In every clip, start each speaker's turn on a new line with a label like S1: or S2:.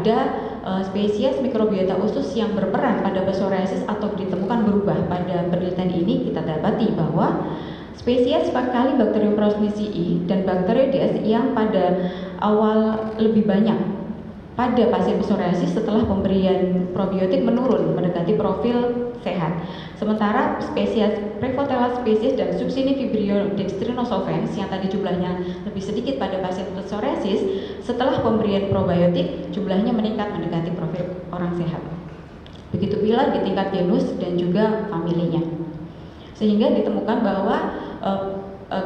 S1: pada spesies mikrobiota usus yang berperan pada psoriasis atau ditemukan berubah. Pada penelitian ini kita dapati bahwa spesies Faecalibacterium prausnitzii dan Bacteroides yang pada awal lebih banyak pada pasien psoriasis setelah pemberian probiotik menurun mendekati profil sehat. Sementara spesies Prevotella spesies dan Succinea vibrio dextrinosovens yang tadi jumlahnya lebih sedikit pada pasien psoriasis, setelah pemberian probiotik jumlahnya meningkat mendekati profil orang sehat. Begitu pula di tingkat genus dan juga familinya. Sehingga ditemukan bahwa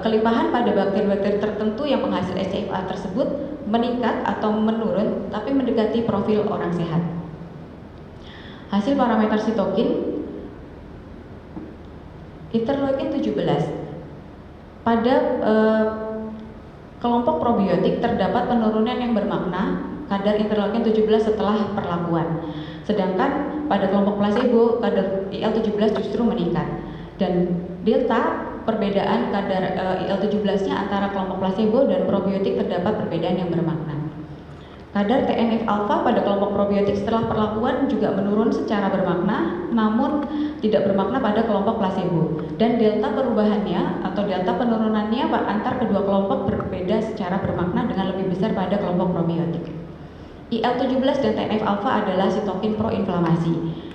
S1: kelimpahan pada bakteri-bakteri tertentu yang penghasil SCFA tersebut meningkat atau menurun tapi mendekati profil orang sehat. Hasil parameter sitokin interleukin 17 pada kelompok probiotik terdapat penurunan yang bermakna kadar interleukin 17 setelah perlakuan, sedangkan pada kelompok placebo kadar IL-17 justru meningkat. Dan delta perbedaan kadar IL-17-nya antara kelompok placebo dan probiotik terdapat perbedaan yang bermakna. Kadar TNF-alpha pada kelompok probiotik setelah perlakuan juga menurun secara bermakna, namun tidak bermakna pada kelompok placebo. Dan delta perubahannya atau delta penurunannya antar kedua kelompok berbeda secara bermakna dengan lebih besar pada kelompok probiotik. IL-17 dan TNF-alpha adalah sitokin proinflamasi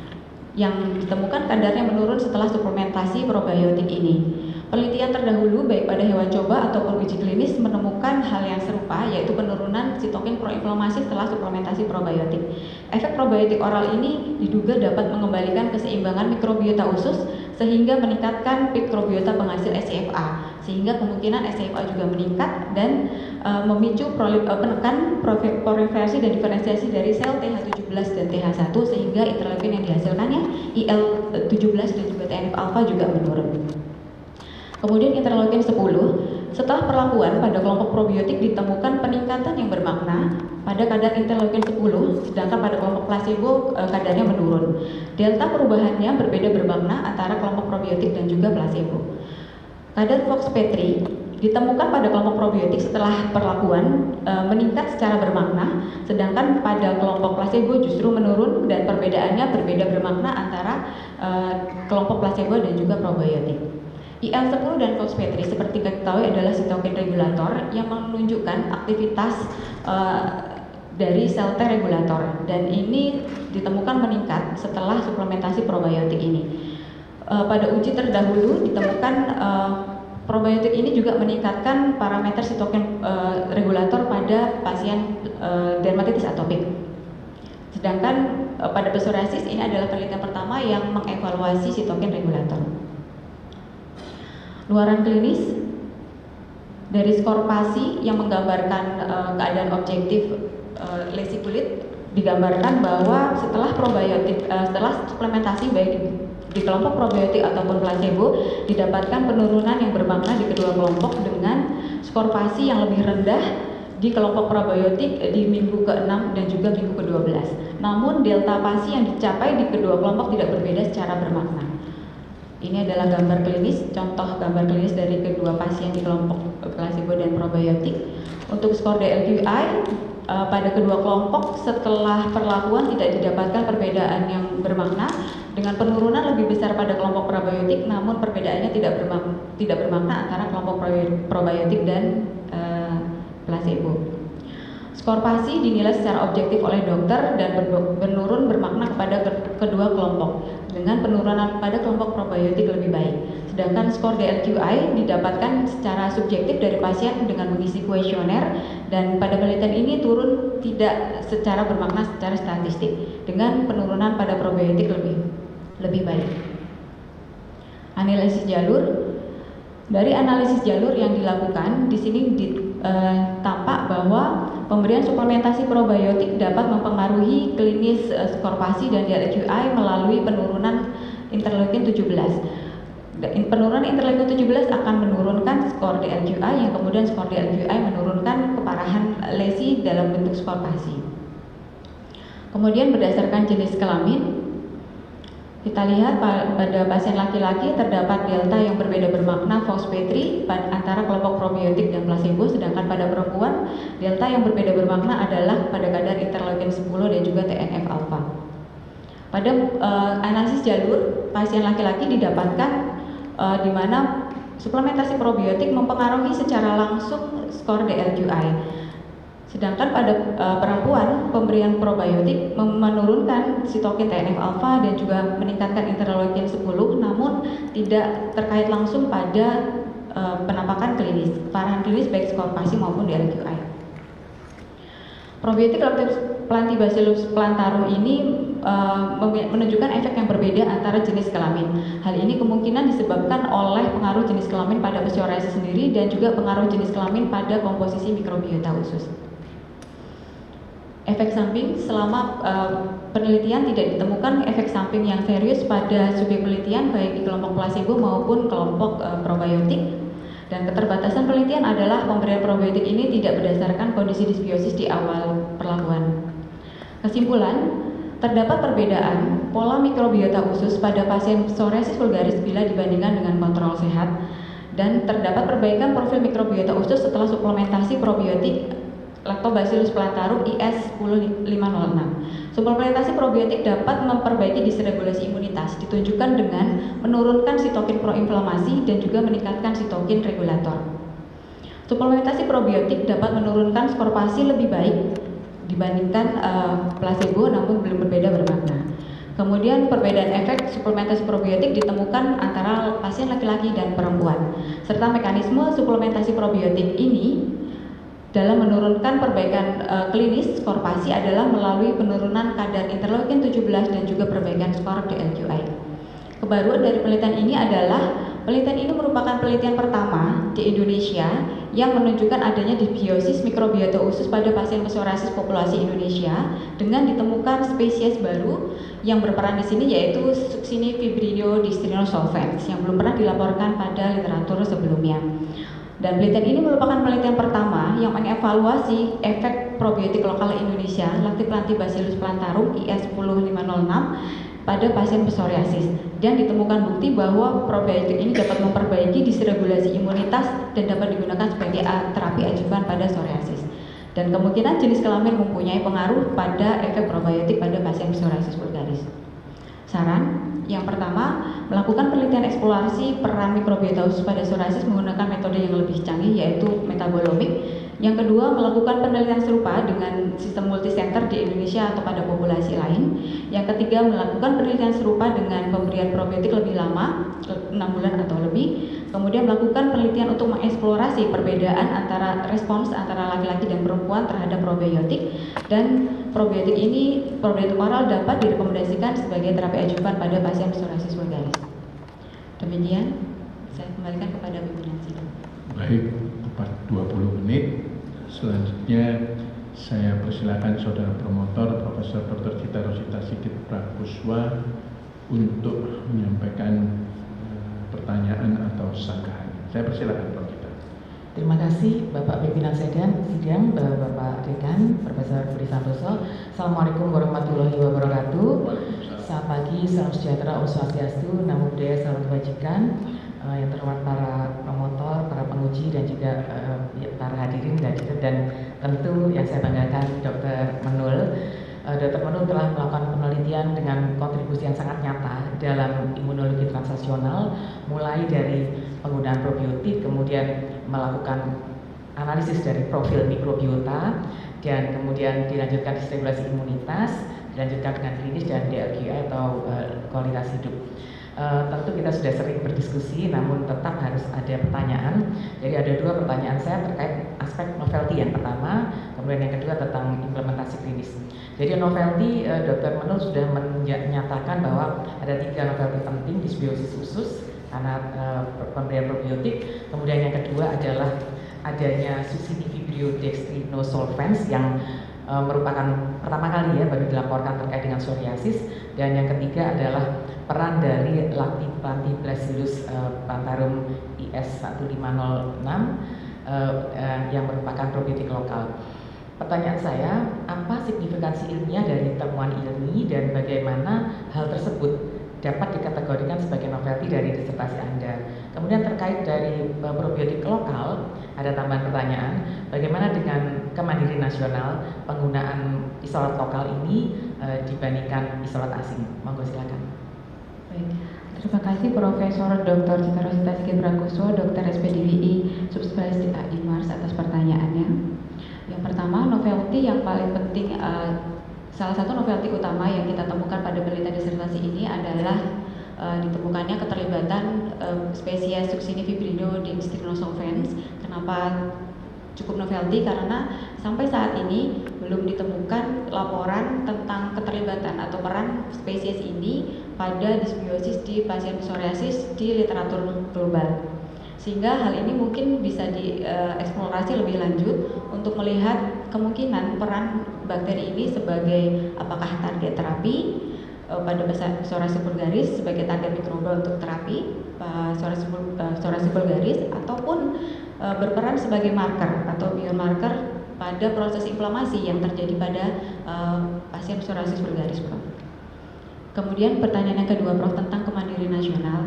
S1: yang ditemukan kadarnya menurun setelah suplementasi probiotik ini. Penelitian terdahulu baik pada hewan coba ataupun uji klinis menemukan hal yang serupa, yaitu penurunan sitokin proinflamasi setelah suplementasi probiotik. Efek probiotik oral ini diduga dapat mengembalikan keseimbangan mikrobiota usus sehingga meningkatkan mikrobiota penghasil SCFA, sehingga kemungkinan SCFA juga meningkat dan memicu penekan proliferasi dan diferensiasi dari sel TH17 dan TH1 sehingga interleukin yang dihasilkannya IL-17 dan juga TNF-alpha juga menurun. Kemudian interleukin 10, setelah perlakuan pada kelompok probiotik ditemukan peningkatan yang bermakna pada kadar interleukin 10, sedangkan pada kelompok placebo kadarnya menurun. Delta perubahannya berbeda bermakna antara kelompok probiotik dan juga placebo. Kadar FOXP3 ditemukan pada kelompok probiotik setelah perlakuan meningkat secara bermakna, sedangkan pada kelompok placebo justru menurun dan perbedaannya berbeda bermakna antara kelompok placebo dan juga probiotik. IL-10 dan FOXP3 seperti kita ketahui adalah sitokin regulator yang menunjukkan aktivitas dari sel T regulator, dan ini ditemukan meningkat setelah suplementasi probiotik ini. Pada uji terdahulu ditemukan probiotik ini juga meningkatkan parameter sitokin regulator pada pasien dermatitis atopik. Sedangkan pada psoriasis ini adalah penelitian pertama yang mengevaluasi sitokin regulator. Luaran klinis dari skor PASI yang menggambarkan keadaan objektif lesi kulit, digambarkan bahwa setelah probiotik, setelah suplementasi baik di kelompok probiotik ataupun placebo didapatkan penurunan yang bermakna di kedua kelompok dengan skor PASI yang lebih rendah di kelompok probiotik di minggu ke-6 dan juga minggu ke-12. Namun delta PASI yang dicapai di kedua kelompok tidak berbeda secara bermakna. Ini adalah gambar klinis, contoh gambar klinis dari kedua pasien di kelompok placebo dan probiotik. Untuk skor DLQI pada kedua kelompok setelah perlakuan tidak didapatkan perbedaan yang bermakna, dengan penurunan lebih besar pada kelompok probiotik, namun perbedaannya tidak bermakna antara kelompok probiotik dan placebo. Skor PASI dinilai secara objektif oleh dokter dan menurun bermakna kepada kedua kelompok, dengan penurunan pada kelompok probiotik lebih baik. Sedangkan skor DLQI didapatkan secara subjektif dari pasien dengan mengisi kuesioner, dan pada penelitian ini turun tidak secara bermakna secara statistik, dengan penurunan pada probiotik lebih baik. Analisis jalur. Dari analisis jalur yang dilakukan di sini tampak bahwa pemberian suplementasi probiotik dapat mempengaruhi klinis skor PASI dan DLQI melalui penurunan interleukin 17. Penurunan interleukin 17 akan menurunkan skor DLQI, yang kemudian skor DLQI menurunkan keparahan lesi dalam bentuk skor PASI. Kemudian berdasarkan jenis kelamin, Kita lihat pada pasien laki-laki terdapat delta yang berbeda bermakna Fox-Petri antara kelompok probiotik dan placebo, sedangkan pada perempuan delta yang berbeda bermakna adalah pada kadar interleukin 10 dan juga TNF-alpha. Pada analisis jalur, pasien laki-laki didapatkan di mana suplementasi probiotik mempengaruhi secara langsung skor DLQI. Sedangkan pada perempuan, pemberian probiotik menurunkan sitokin TNF-alpha dan juga meningkatkan interleukin 10, namun tidak terkait langsung pada penampakan klinis, keparahan klinis baik skor PASI maupun DLQI. Probiotik Lactobacillus plantarum ini menunjukkan efek yang berbeda antara jenis kelamin. Hal ini kemungkinan disebabkan oleh pengaruh jenis kelamin pada psoriasis sendiri dan juga pengaruh jenis kelamin pada komposisi mikrobiota usus. Efek samping selama penelitian tidak ditemukan efek samping yang serius pada subjek penelitian baik di kelompok placebo maupun kelompok probiotik. Dan keterbatasan penelitian adalah pemberian probiotik ini tidak berdasarkan kondisi disbiosis di awal perlakuan. Kesimpulan, terdapat perbedaan pola mikrobiota usus pada pasien psoriasis vulgaris bila dibandingkan dengan kontrol sehat, dan terdapat perbaikan profil mikrobiota usus setelah suplementasi probiotik Lactobacillus plantarum IS 10506. Suplementasi probiotik dapat memperbaiki disregulasi imunitas, ditunjukkan dengan menurunkan sitokin proinflamasi dan juga meningkatkan sitokin regulator. Suplementasi probiotik dapat menurunkan skor PASI lebih baik dibandingkan placebo, namun belum berbeda bermakna. Kemudian perbedaan efek suplementasi probiotik ditemukan antara pasien laki-laki dan perempuan, serta mekanisme suplementasi probiotik ini dalam menurunkan perbaikan klinis skor PASI adalah melalui penurunan kadar interleukin 17 dan juga perbaikan skor DLQI. Kebaruan dari penelitian ini adalah penelitian ini merupakan penelitian pertama di Indonesia yang menunjukkan adanya disbiosis mikrobiota usus pada pasien psoriasis populasi Indonesia dengan ditemukan spesies baru yang berperan di sini, yaitu Succinifibrio distrinosolvens yang belum pernah dilaporkan pada literatur sebelumnya. Dan penelitian ini merupakan penelitian pertama yang mengevaluasi efek probiotik lokal Indonesia Lactobacillus plantarum IS 10506 pada pasien psoriasis, dan ditemukan bukti bahwa probiotik ini dapat memperbaiki disregulasi imunitas dan dapat digunakan sebagai terapi adjuvan pada psoriasis. Dan kemungkinan jenis kelamin mempunyai pengaruh pada efek probiotik pada pasien psoriasis vulgaris. Saran yang pertama, melakukan penelitian eksplorasi peran mikrobiota usus pada psoriasis menggunakan metode yang lebih canggih, yaitu metabolomik. Yang kedua, melakukan penelitian serupa dengan sistem multisenter di Indonesia atau pada populasi lain. Yang ketiga, melakukan penelitian serupa dengan pemberian probiotik lebih lama, 6 bulan atau lebih. Kemudian melakukan penelitian untuk mengeksplorasi perbedaan antara respons antara laki-laki dan perempuan terhadap probiotik. Dan probiotik ini, probiotik oral dapat direkomendasikan sebagai terapi adjuvan pada pasien psoriasis vulgaris. Demikian, saya kembalikan kepada pimpinan sidang.
S2: Baik, tepat 20 menit. Selanjutnya saya persilakan saudara promotor Profesor Dr. Cita Rosita Sigit Prakuswa untuk menyampaikan pertanyaan atau sanggahan. Saya persilakan Prof. Cita.
S3: Terima kasih Bapak Pimpinan Sidang, Bapak Dekan, Profesor Budi Santoso. Assalamualaikum warahmatullahi wabarakatuh. Selamat pagi, salam sejahtera, Om Swastiastu, Namo Buddhaya, salam kebajikan. Yang terhormat para promotor, para penguji, dan juga para hadirin dan tentu yang saya banggakan Dr. Menul. Dr. Menul telah melakukan penelitian dengan kontribusi yang sangat nyata dalam imunologi translasional, mulai dari penggunaan probiotik, kemudian melakukan analisis dari profil mikrobiota, dan kemudian dilanjutkan disregulasi imunitas, dilanjutkan dengan klinis dan DLQI atau kualitas hidup. Tentu kita sudah sering berdiskusi, namun tetap harus ada pertanyaan. Jadi ada dua pertanyaan saya terkait aspek novelty yang pertama, kemudian yang kedua tentang implementasi klinis. Jadi novelty, Dr. Menul sudah menyatakan bahwa ada 3 novelty penting disbiosis usus karena pemberian probiotik. Kemudian yang kedua adalah adanya Succinifibrio distrinosolvens yang merupakan pertama kali ya baru dilaporkan terkait dengan psoriasis, dan yang ketiga adalah peran dari Lactobacillus plantarum IS 1506 yang merupakan probiotik lokal. Pertanyaan saya, apa signifikansi ilmiah dari temuan ini dan bagaimana hal tersebut dapat dikategorikan sebagai novelty dari disertasi Anda. Kemudian terkait dari probiotik lokal, ada tambahan pertanyaan, bagaimana dengan kemandirian nasional penggunaan isolat lokal ini dibandingkan isolat asing? Monggo silakan.
S1: Baik. Terima kasih Profesor Dr. Cita Rosita Sigit Prakuswa, Dr. SPDWI, Subspesialis AI Mars atas pertanyaannya. Yang pertama, novelty yang paling penting, salah satu novelty utama yang kita temukan pada penelitian disertasi ini adalah ditemukannya keterlibatan spesies Succinic Vibrido dextrinosolvens. Kenapa cukup novelty? Karena sampai saat ini belum ditemukan laporan tentang keterlibatan atau peran spesies ini pada disbiosis di pasien psoriasis di literatur global. Sehingga hal ini mungkin bisa dieksplorasi lebih lanjut untuk melihat kemungkinan peran bakteri ini sebagai apakah target terapi pada psoriasis vulgaris sebagai target mikroba untuk terapi psoriasis vulgaris, ataupun berperan sebagai marker atau biomarker pada proses inflamasi yang terjadi pada pasien psoriasis vulgaris, Prof. Kemudian pertanyaan yang kedua, Prof, tentang kemandirian nasional.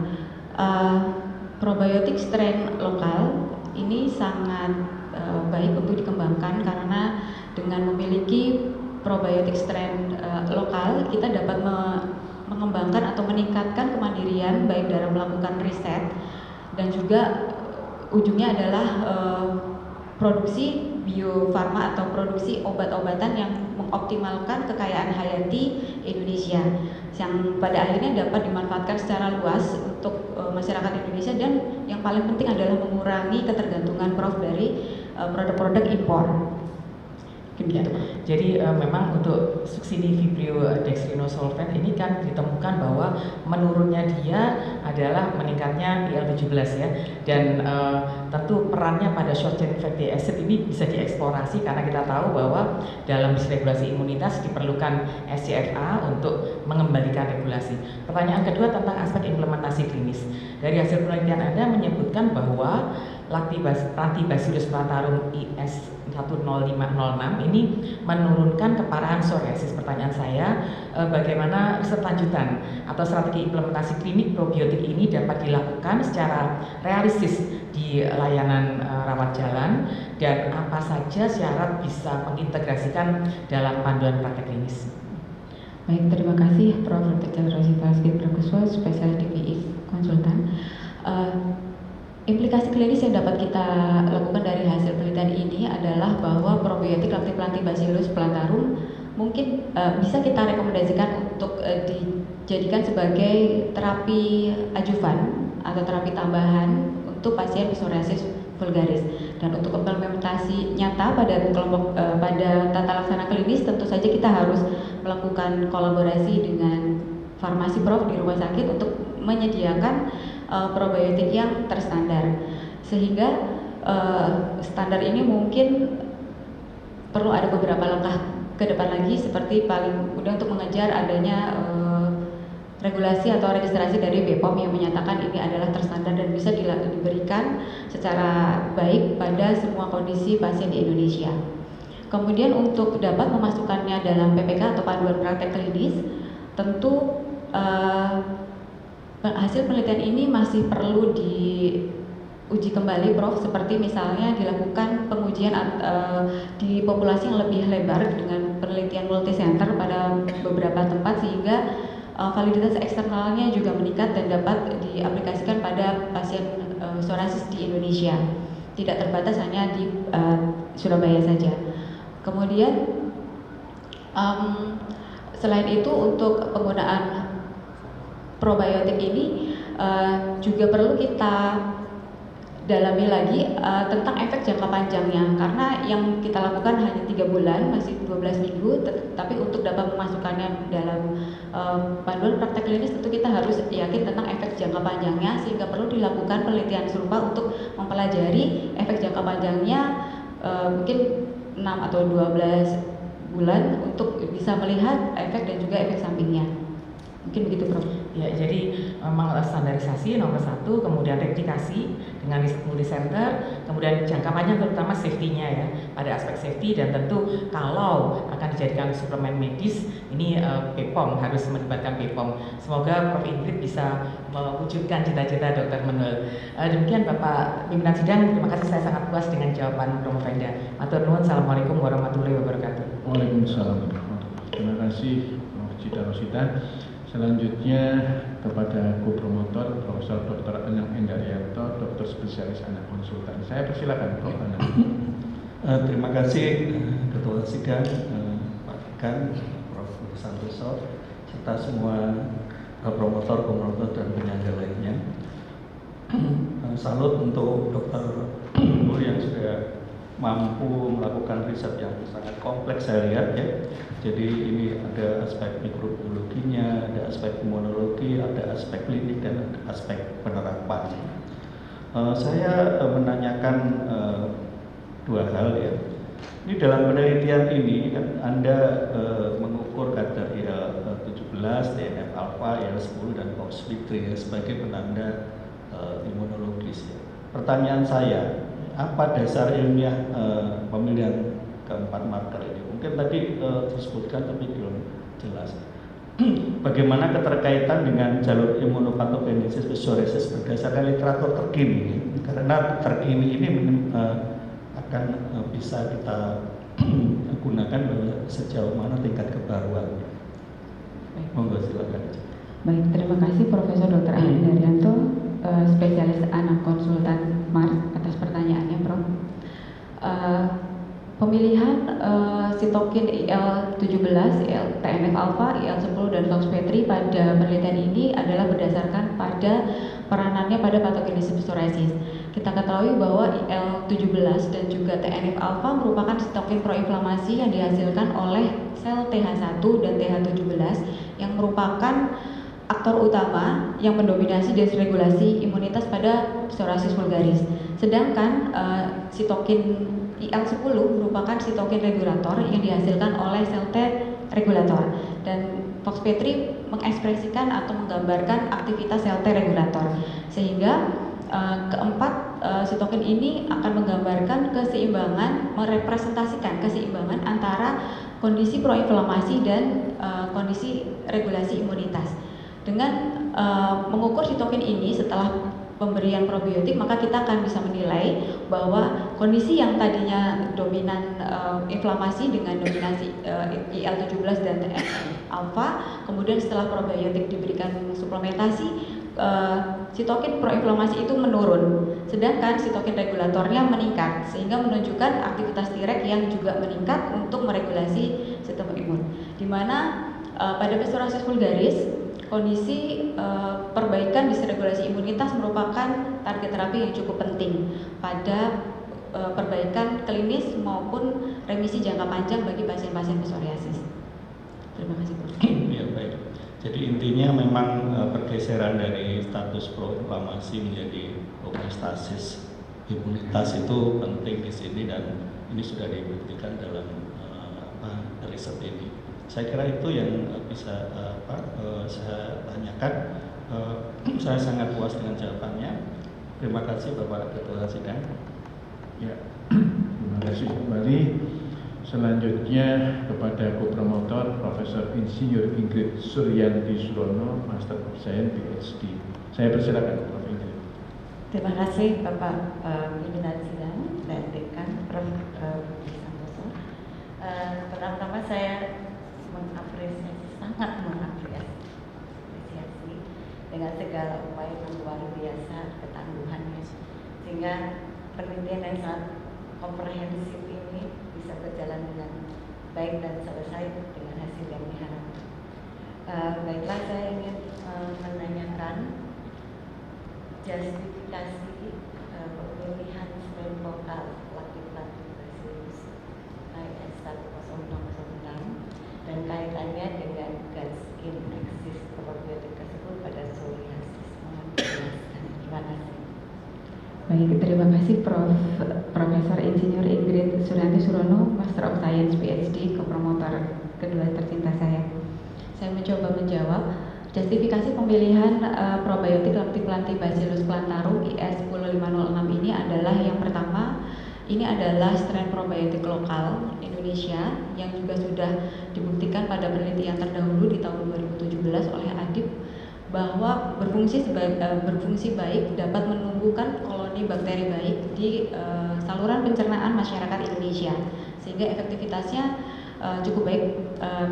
S1: Probiotik strain lokal ini sangat baik untuk dikembangkan karena dengan memiliki probiotik strain lokal kita dapat mengembangkan atau meningkatkan kemandirian baik dalam melakukan riset dan juga ujungnya adalah produksi biofarma atau produksi obat-obatan yang mengoptimalkan kekayaan hayati Indonesia yang pada akhirnya dapat dimanfaatkan secara luas untuk masyarakat Indonesia, dan yang paling penting adalah mengurangi ketergantungan, Prof, dari produk-produk impor.
S3: Ya, jadi memang untuk Succinic Vibrio dextrinosolvens ini kan ditemukan bahwa menurunnya dia adalah meningkatnya IL-17 ya, dan tentu perannya pada short chain fatty acid ini bisa dieksplorasi karena kita tahu bahwa dalam dysregulasi imunitas diperlukan SCFA untuk mengembalikan regulasi. Pertanyaan kedua tentang aspek implementasi klinis. Dari hasil penelitian Anda menyebutkan bahwa Lactobacillus plantarum IS 10506 ini menurunkan keparahan psoriasis. Pertanyaan saya, bagaimana riset lanjutan atau strategi implementasi klinik probiotik ini dapat dilakukan secara realistis di layanan rawat jalan, dan apa saja syarat bisa mengintegrasikan dalam panduan praktek klinis?
S1: Baik, terima kasih Prof. Dr. Cita Rosita Sigit Prakuswa, spesialis DVI konsultan. Implikasi klinis yang dapat kita lakukan dari hasil penelitian ini adalah bahwa probiotik Lactobacillus plantarum mungkin bisa kita rekomendasikan untuk dijadikan sebagai terapi adjuvan atau terapi tambahan untuk pasien psoriasis vulgaris. Dan untuk implementasi nyata pada kelompok pada tata laksana klinis, tentu saja kita harus melakukan kolaborasi dengan farmasi, Prof, di rumah sakit untuk menyediakan probiotik yang terstandar, sehingga standar ini mungkin perlu ada beberapa langkah ke depan lagi, seperti paling mudah untuk mengejar adanya regulasi atau registrasi dari BPOM yang menyatakan ini adalah terstandar dan bisa diberikan secara baik pada semua kondisi pasien di Indonesia. Kemudian untuk dapat memasukkannya dalam PPK atau panduan praktek klinis, tentu hasil penelitian ini masih perlu diuji kembali, Prof, seperti misalnya dilakukan pengujian di populasi yang lebih lebar dengan penelitian multicenter pada beberapa tempat, sehingga validitas eksternalnya juga meningkat dan dapat diaplikasikan pada pasien psoriasis di Indonesia, tidak terbatas hanya di Surabaya saja. Kemudian selain itu untuk penggunaan probiotik ini juga perlu kita dalami lagi tentang efek jangka panjangnya, karena yang kita lakukan hanya 3 bulan, masih 12 minggu, tapi untuk dapat memasukkannya dalam panduan praktek klinis tentu kita harus yakin tentang efek jangka panjangnya, sehingga perlu dilakukan penelitian serupa untuk mempelajari efek jangka panjangnya mungkin 6 atau 12 bulan untuk bisa melihat efek dan juga efek sampingnya. Mungkin begitu, Prof.
S3: Ya, jadi memang standarisasi nomor 1, kemudian replikasi dengan multicenter, kemudian jangka panjang terutama safety-nya ya. ada aspek safety, dan tentu kalau akan dijadikan suplemen medis ini BPOM harus melibatkan BPOM. Semoga Prof. Ingrid bisa mewujudkan cita-cita Dr. Menul. Demikian Bapak Pimpinan Sidang, terima kasih, saya sangat puas dengan jawaban Romo Venda. Matur nuwun, assalamualaikum warahmatullahi wabarakatuh.
S2: Waalaikumsalam. Terima kasih Prof. Cita Rosita. Selanjutnya kepada co-promotor Profesor Dr. Anang Endaryanto, dokter spesialis anak konsultan. Saya persilakan Prof. Anang.
S4: Terima kasih Ketua Sidang, Pak Dekan, Prof. Santoso, serta semua promotor, dan penyangga lainnya. Salut untuk Dr. Nur yang sudah mampu melakukan riset yang sangat kompleks, saya lihat ya. Jadi ini ada aspek mikrobiologinya, ada aspek imunologi, ada aspek klinik, dan ada aspek penerapan. Saya menanyakan dua hal ya. Ini dalam penelitian ini kan Anda mengukur kadar IL-17, TNF alpha, IL-10 dan OX-53 ya, sebagai penanda imunologis ya. Pertanyaan saya, apa dasar ilmiah pemilihan keempat marker ini? Mungkin tadi disebutkan tapi belum jelas. Bagaimana keterkaitan dengan jalur immunopathogenesis psoriasis berdasarkan literatur terkini? Karena terkini ini akan bisa kita gunakan sejauh mana tingkat kebaruan. Monggo silakan.
S1: Baik, terima kasih Profesor Dr. Anang Endaryanto, spesialis anak konsultan Mars, atas pertanyaannya, Prof. Pemilihan sitokin IL-17, TNF alpha, IL-10 dan OX-53 pada penelitian ini adalah berdasarkan pada peranannya pada patogenesis psoriasis. Kita ketahui bahwa IL-17 dan juga TNF alpha merupakan sitokin proinflamasi yang dihasilkan oleh sel TH1 dan TH17 yang merupakan aktor utama yang mendominasi desregulasi imunitas pada psoriasis vulgaris. Sedangkan sitokin IL-10 merupakan sitokin regulator yang dihasilkan oleh sel T regulator, dan OX-53 mengekspresikan atau menggambarkan aktivitas sel T regulator, sehingga keempat sitokin ini akan menggambarkan keseimbangan, merepresentasikan keseimbangan antara kondisi proinflamasi dan kondisi regulasi imunitas. Dengan mengukur sitokin ini setelah pemberian probiotik, maka kita akan bisa menilai bahwa kondisi yang tadinya dominan inflamasi dengan dominasi IL-17 dan TNF alpha, kemudian setelah probiotik diberikan suplementasi, sitokin proinflamasi itu menurun, sedangkan sitokin regulatornya meningkat, sehingga menunjukkan aktivitas Treg yang juga meningkat untuk meregulasi sistem imun. Di mana pada psoriasis vulgaris, kondisi perbaikan disregulasi imunitas merupakan target terapi yang cukup penting pada perbaikan klinis maupun remisi jangka panjang bagi pasien-pasien psoriasis. Terima kasih, Prof.
S4: Ya, baik. Jadi intinya memang pergeseran dari status proinflamasi menjadi homeostasis imunitas itu penting di sini, dan ini sudah dibuktikan dalam riset ini. Saya kira itu yang bisa saya tanyakan. Saya sangat puas dengan jawabannya. Terima kasih Bapak Ketua Sidang.
S2: Ya, terima kasih kembali. Selanjutnya kepada co-promotor Profesor Insinyur Ingrid Suryanti Surono, Master of Science PhD. Saya persilakan Prof. Ingrid.
S5: Terima kasih Bapak Pimpinan Sidang dan Dekan Prof. Santoso. Pertama-tama saya sangat mengapresiasi dengan segala upaya yang luar biasa, ketangguhannya, sehingga penelitian yang sangat komprehensif ini bisa berjalan dengan baik dan selesai dengan hasil yang diharapkan. Baiklah, saya ingin menanyakan justifikasi pemilihan strain lokal Lactobacillus bacillus IS 10606 dan kaitannya dengan Gadskin eksis probiotik tersebut pada psoriasis. Mohon dijelaskan. Terima kasih.
S1: Baik, terima kasih Profesor Insinyur Ingrid Suryanti Surono, Master of Science PhD, co-promotor kedua tercinta saya. Saya mencoba menjawab. Justifikasi pemilihan probiotik Lactobacillus plantarum IS 10506 ini adalah yang pertama, ini adalah strain probiotik lokal Indonesia yang juga sudah dibuktikan pada penelitian terdahulu di tahun 2017 oleh Adib bahwa berfungsi baik dapat menumbuhkan koloni bakteri baik di saluran pencernaan masyarakat Indonesia, sehingga efektivitasnya cukup baik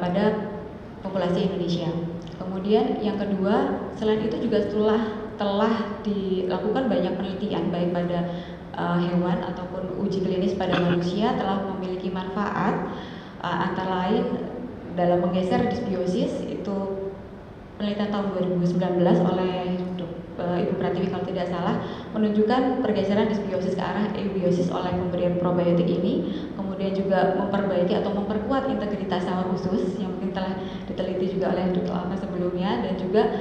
S1: pada populasi Indonesia. Kemudian yang kedua, selain itu juga telah dilakukan banyak penelitian baik pada hewan ataupun uji klinis pada manusia telah memiliki manfaat, antara lain dalam menggeser dysbiosis. Itu penelitian tahun 2019 oleh Ibu Pratiwi kalau tidak salah menunjukkan pergeseran dysbiosis ke arah eubiosis oleh pemberian probiotik ini. Kemudian juga memperbaiki atau memperkuat integritas saluran usus yang mungkin telah diteliti juga oleh Dr. Alma sebelumnya, dan juga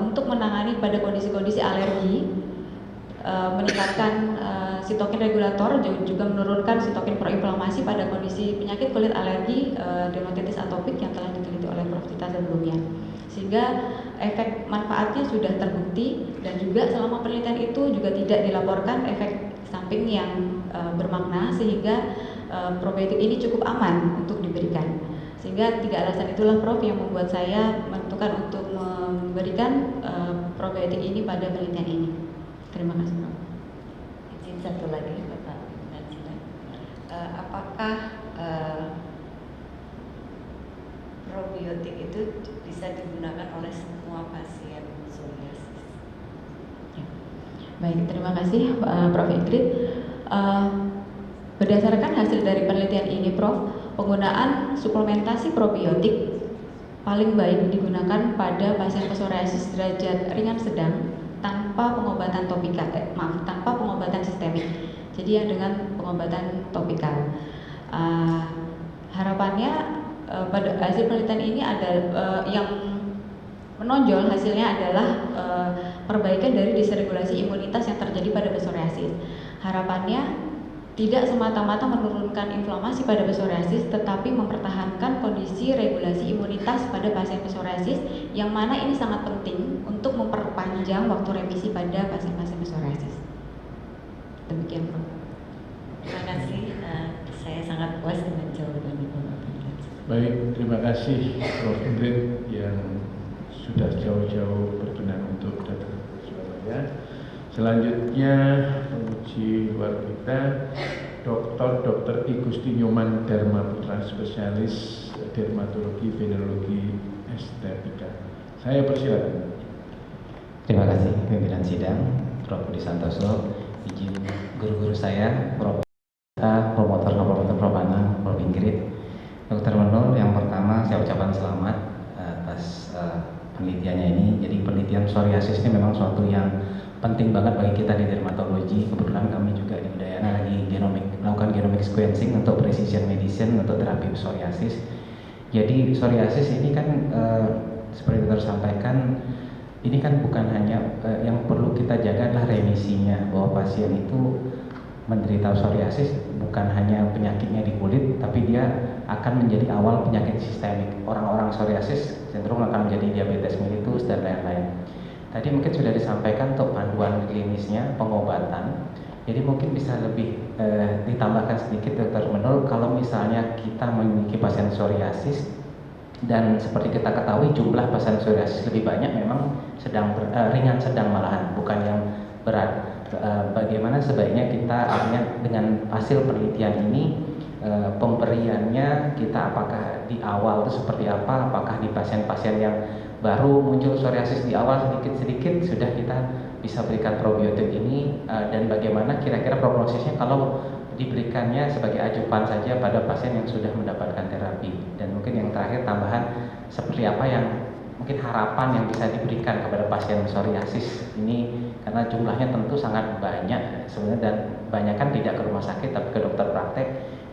S1: untuk menangani pada kondisi-kondisi alergi, meningkatkan sitokin regulator, juga menurunkan sitokin proinflamasi pada kondisi penyakit kulit alergi, dermatitis atopik yang telah diteliti oleh Prof. Tita sebelumnya. Sehingga efek manfaatnya sudah terbukti, dan juga selama penelitian itu juga tidak dilaporkan efek samping yang bermakna, sehingga probiotik ini cukup aman untuk diberikan. Sehingga 3 alasan itulah Prof yang membuat saya menentukan untuk memberikan probiotik ini pada penelitian ini. Terima kasih Prof.
S5: Izin satu lagi Bapak Najila, apakah probiotik itu bisa digunakan oleh semua pasien psoriasis?
S1: Ya. Baik, terima kasih Prof. Ingrid. Berdasarkan hasil dari penelitian ini Prof, penggunaan suplementasi probiotik paling baik digunakan pada pasien psoriasis derajat ringan sedang tanpa pengobatan topikal, tanpa pengobatan sistemik. Jadi yang dengan pengobatan topikal. Harapannya pada hasil penelitian ini ada yang menonjol hasilnya adalah perbaikan dari disregulasi imunitas yang terjadi pada psoriasis. Harapannya tidak semata-mata menurunkan inflamasi pada psoriasis, tetapi mempertahankan kondisi regulasi imunitas pada pasien psoriasis, yang mana ini sangat penting untuk memperpanjang waktu remisi pada pasien-pasien psoriasis. Demikian Prof.
S5: Terima kasih, saya sangat puas dengan jawaban Ibu.
S2: Baik, terima kasih Prof. Ingrid yang sudah jauh-jauh berkenan untuk datang ke Surabaya. Selanjutnya penguji luar kita Dr. I Gusti Nyoman Dharma Putra, spesialis dermatologi, venerologi, estetika. Saya persilakan.
S6: Terima kasih pimpinan sidang, Prof. Budi Santoso. Izin guru-guru saya, Prof. Promotor Propana, Prof. Ingrid, Dr. Menul. Yang pertama saya ucapkan selamat atas penelitiannya ini. Jadi penelitian psoriasis ini memang suatu yang penting banget bagi kita di dermatologi. Kebetulan kami juga di Udayana lagi melakukan genomic sequencing untuk precision medicine untuk terapi psoriasis. Jadi psoriasis ini kan seperti Dr. sampaikan, ini kan bukan hanya yang perlu kita jaga adalah remisinya, bahwa pasien itu menderita psoriasis bukan hanya penyakitnya di kulit, tapi dia akan menjadi awal penyakit sistemik. Orang-orang psoriasis cenderung akan menjadi diabetes mellitus dan lain-lain. Tadi mungkin sudah disampaikan untuk panduan klinisnya, pengobatan. Jadi mungkin bisa lebih ditambahkan sedikit Dr. Menul, kalau misalnya kita memiliki pasien psoriasis dan seperti kita ketahui jumlah pasien psoriasis lebih banyak memang ringan sedang malahan, bukan yang berat. Bagaimana sebaiknya kita artinya dengan hasil penelitian ini pemberiannya kita apakah di awal itu seperti apa, apakah di pasien-pasien yang baru muncul psoriasis di awal sedikit-sedikit sudah kita bisa berikan probiotik ini, dan bagaimana kira-kira prognosisnya kalau diberikannya sebagai ajupan saja pada pasien yang sudah mendapatkan terapi. Dan mungkin yang terakhir tambahan seperti apa yang mungkin harapan yang bisa diberikan kepada pasien psoriasis ini, karena jumlahnya tentu sangat banyak sebenarnya, dan banyak kan tidak ke rumah sakit tapi ke dokter praktek,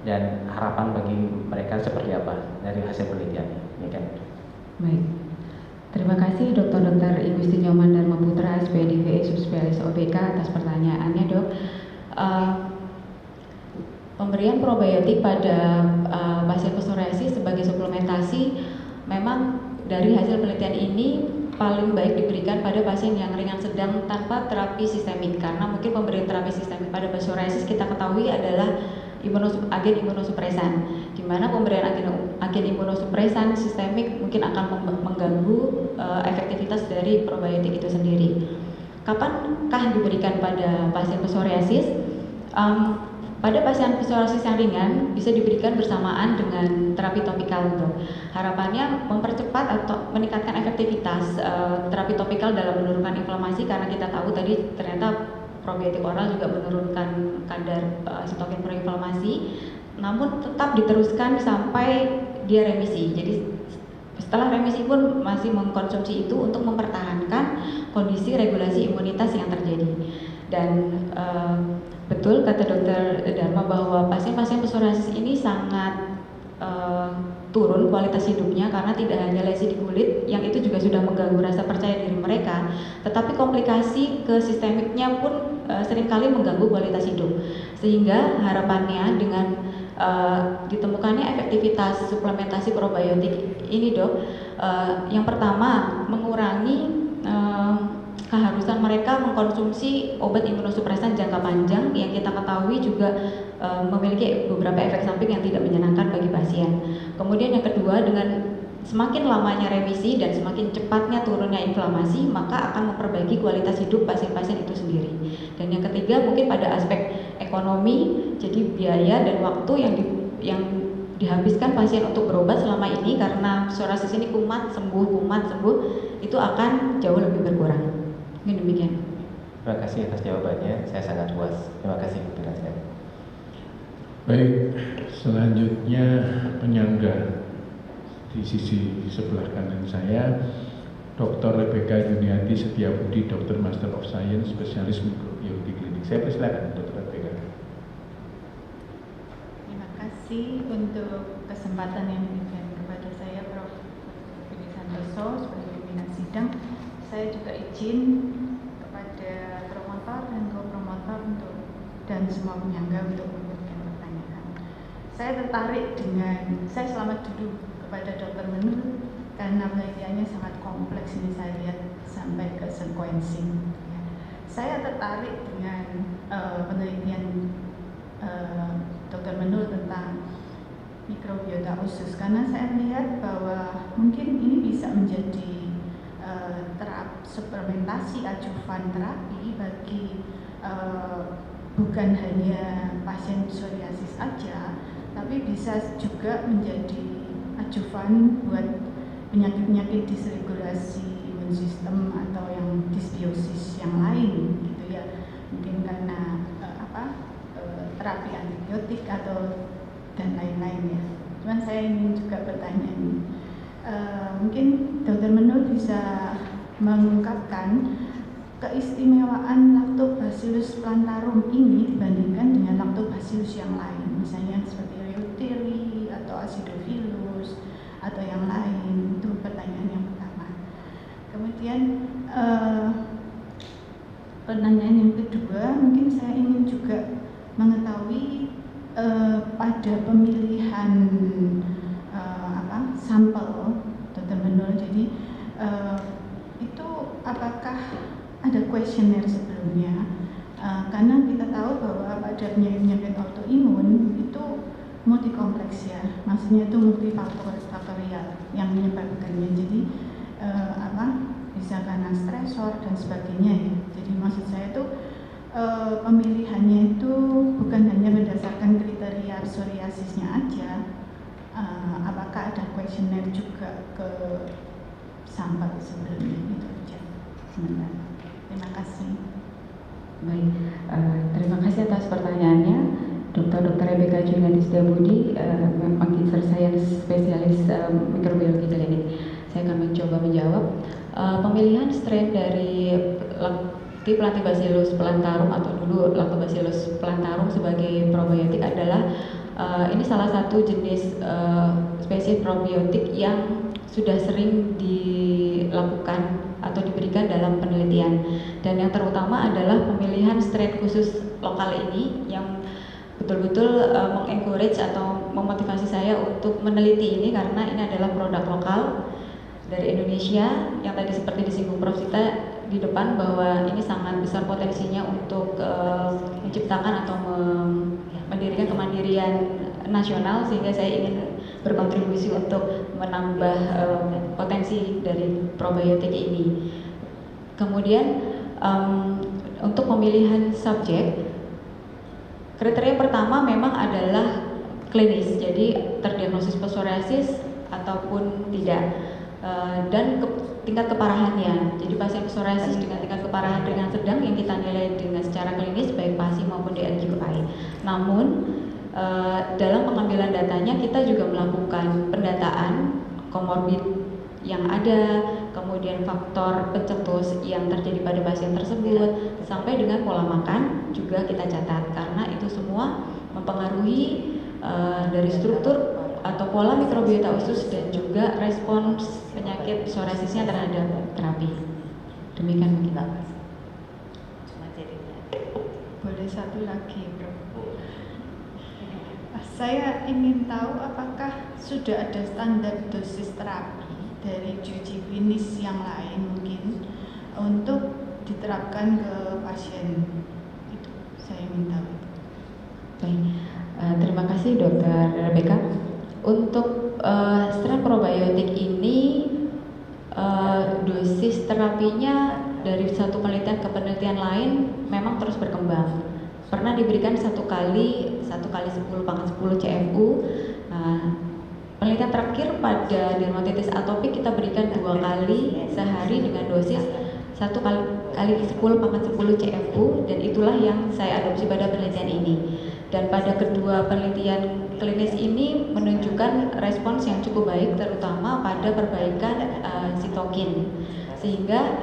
S6: dan harapan bagi mereka seperti apa dari hasil penelitian ini kan.
S1: Baik. Terima kasih Dr. I Gusti Nyoman Dharma Putra, SPDVE subspesialis OBK atas pertanyaannya, Dok. Pemberian probiotik pada pasien psoriasis sebagai suplementasi memang dari hasil penelitian ini paling baik diberikan pada pasien yang ringan sedang tanpa terapi sistemik, karena mungkin pemberian terapi sistemik pada psoriasis kita ketahui adalah agen imunosupresan, di mana pemberian agen imunosupresan sistemik mungkin akan mengganggu efektivitas dari probiotik itu sendiri. Kapankah diberikan pada pasien psoriasis? Pada pasien psoriasis yang ringan bisa diberikan bersamaan dengan terapi topikal. Harapannya mempercepat atau meningkatkan efektivitas terapi topikal dalam menurunkan inflamasi, karena kita tahu tadi ternyata probiotik oral juga menurunkan kadar sitokin proinflamasi, namun tetap diteruskan sampai dia remisi. Jadi setelah remisi pun masih mengkonsumsi itu untuk mempertahankan kondisi regulasi imunitas yang terjadi. Dan betul kata Dokter Dharma bahwa pasien-pasien psoriasis ini sangat turun kualitas hidupnya karena tidak hanya lesi di kulit yang itu juga sudah mengganggu rasa percaya diri mereka, tetapi komplikasi ke sistemiknya pun seringkali mengganggu kualitas hidup. Sehingga harapannya dengan ditemukannya efektivitas suplementasi probiotik ini, Dok, yang pertama mengurangi keharusan mereka mengkonsumsi obat imunosupresan jangka panjang yang kita ketahui juga memiliki beberapa efek samping yang tidak menyenangkan bagi pasien. Kemudian yang kedua, dengan semakin lamanya remisi dan semakin cepatnya turunnya inflamasi, maka akan memperbaiki kualitas hidup pasien-pasien itu sendiri. Dan yang ketiga mungkin pada aspek ekonomi, jadi biaya dan waktu yang dihabiskan pasien untuk berobat selama ini karena psoriasis ini kumat sembuh, itu akan jauh lebih berkurang. Demikian.
S6: Terima kasih atas jawabannya, saya sangat puas. Terima kasih Bu Nasdem.
S2: Baik, selanjutnya penyangga di sisi sebelah kanan saya, Dr. Rebecca Juniati Setiabudi, Dr. Master of Science, spesialis mikrobiologi klinik. Saya persilakan Dr. Rebecca.
S7: Terima kasih untuk kesempatan yang diberikan kepada saya, Prof. Budi Santoso, sebagai pimpinan sidang. Saya juga izin kepada promotor dan co-promotor dan semua penyangga untuk memberikan pertanyaan. Saya tertarik saya selamat dulu kepada Dr. Menul karena penelitiannya sangat kompleks, ini saya lihat sampai ke sequencing. Saya tertarik dengan penelitian Dr. Menul tentang mikrobiota usus karena saya melihat bahwa mungkin ini bisa menjadi suplementasi ajuvan terapi bagi bukan hanya pasien psoriasis saja, tapi bisa juga menjadi ajuvan buat penyakit-penyakit disregulasi imun sistem atau yang disbiosis yang lain, gitu ya. Mungkin karena terapi antibiotik atau dan lain-lain ya. Cuman saya ingin juga bertanya nih. Mungkin Dr. Menul bisa mengungkapkan keistimewaan Lactobacillus plantarum ini dibandingkan dengan Lactobacillus yang lain, misalnya seperti Reuteri atau Acidophilus atau yang lain. Itu pertanyaan yang pertama. Kemudian pertanyaan yang kedua, mungkin saya ingin juga mengetahui pada pemilihan sampel Dr. Menul, jadi itu apakah ada kuesioner sebelumnya? Karena kita tahu bahwa pada penyakit autoimun itu multikompleks ya, maksudnya itu multifaktorial yang menyebabkannya. Jadi bisa karena stresor dan sebagainya ya. Jadi maksud saya itu pemilihannya itu bukan hanya berdasarkan kriteria psoriasisnya aja. Apakah ada kuesioner juga ke sampel sebelumnya? Itu aja. Sebentar. Terima kasih.
S1: Baik, terima kasih atas pertanyaannya, Dr. Rebecca Juniati Setiabudi, Magister Science spesialis mikrobiologi klinik. Saya akan mencoba menjawab. Pemilihan strain dari Lactobacillus plantarum atau dulu Lactobacillus plantarum sebagai probiotik adalah ini salah satu jenis spesies probiotik yang sudah sering dilakukan atau diberikan dalam penelitian, dan yang terutama adalah pemilihan strain khusus lokal ini yang betul-betul mengencourage atau memotivasi saya untuk meneliti ini karena ini adalah produk lokal dari Indonesia yang tadi seperti disinggung Prof. Sita di depan bahwa ini sangat besar potensinya untuk menciptakan atau mendirikan kemandirian nasional, sehingga saya ingin berkontribusi untuk menambah potensi dari probiotik ini. Kemudian untuk pemilihan subjek, kriteria pertama memang adalah klinis, jadi terdiagnosis psoriasis ataupun tidak, dan tingkat keparahannya. Jadi pasien psoriasis dengan tingkat keparahan ringan sedang yang kita nilai dengan secara klinis baik PASI maupun DLQI. Namun dalam pengambilan datanya kita juga melakukan pendataan komorbid yang ada, kemudian faktor pencetus yang terjadi pada pasien tersebut, sampai dengan pola makan juga kita catat, karena itu semua mempengaruhi dari struktur atau pola mikrobiota usus dan juga respons penyakit psoriasisnya terhadap terapi. Demikian mungkin.
S5: Cuma jadinya.
S7: Boleh satu lagi, Prof. Saya ingin tahu apakah sudah ada standar dosis terapi dari uji klinis yang lain mungkin untuk diterapkan ke pasien. Itu saya ingin tahu.
S1: Baik, terima kasih Dr. Rebecca. Untuk strain probiotik ini dosis terapinya dari satu penelitian ke penelitian lain memang terus berkembang. Pernah diberikan satu kali 10/10 CFU. Penelitian terakhir pada dermatitis atopik kita berikan 2 kali sehari dengan dosis 1 kali 10/10 CFU, dan itulah yang saya adopsi pada penelitian ini. Dan pada kedua penelitian klinis ini menunjukkan respons yang cukup baik, terutama pada perbaikan sitokin, sehingga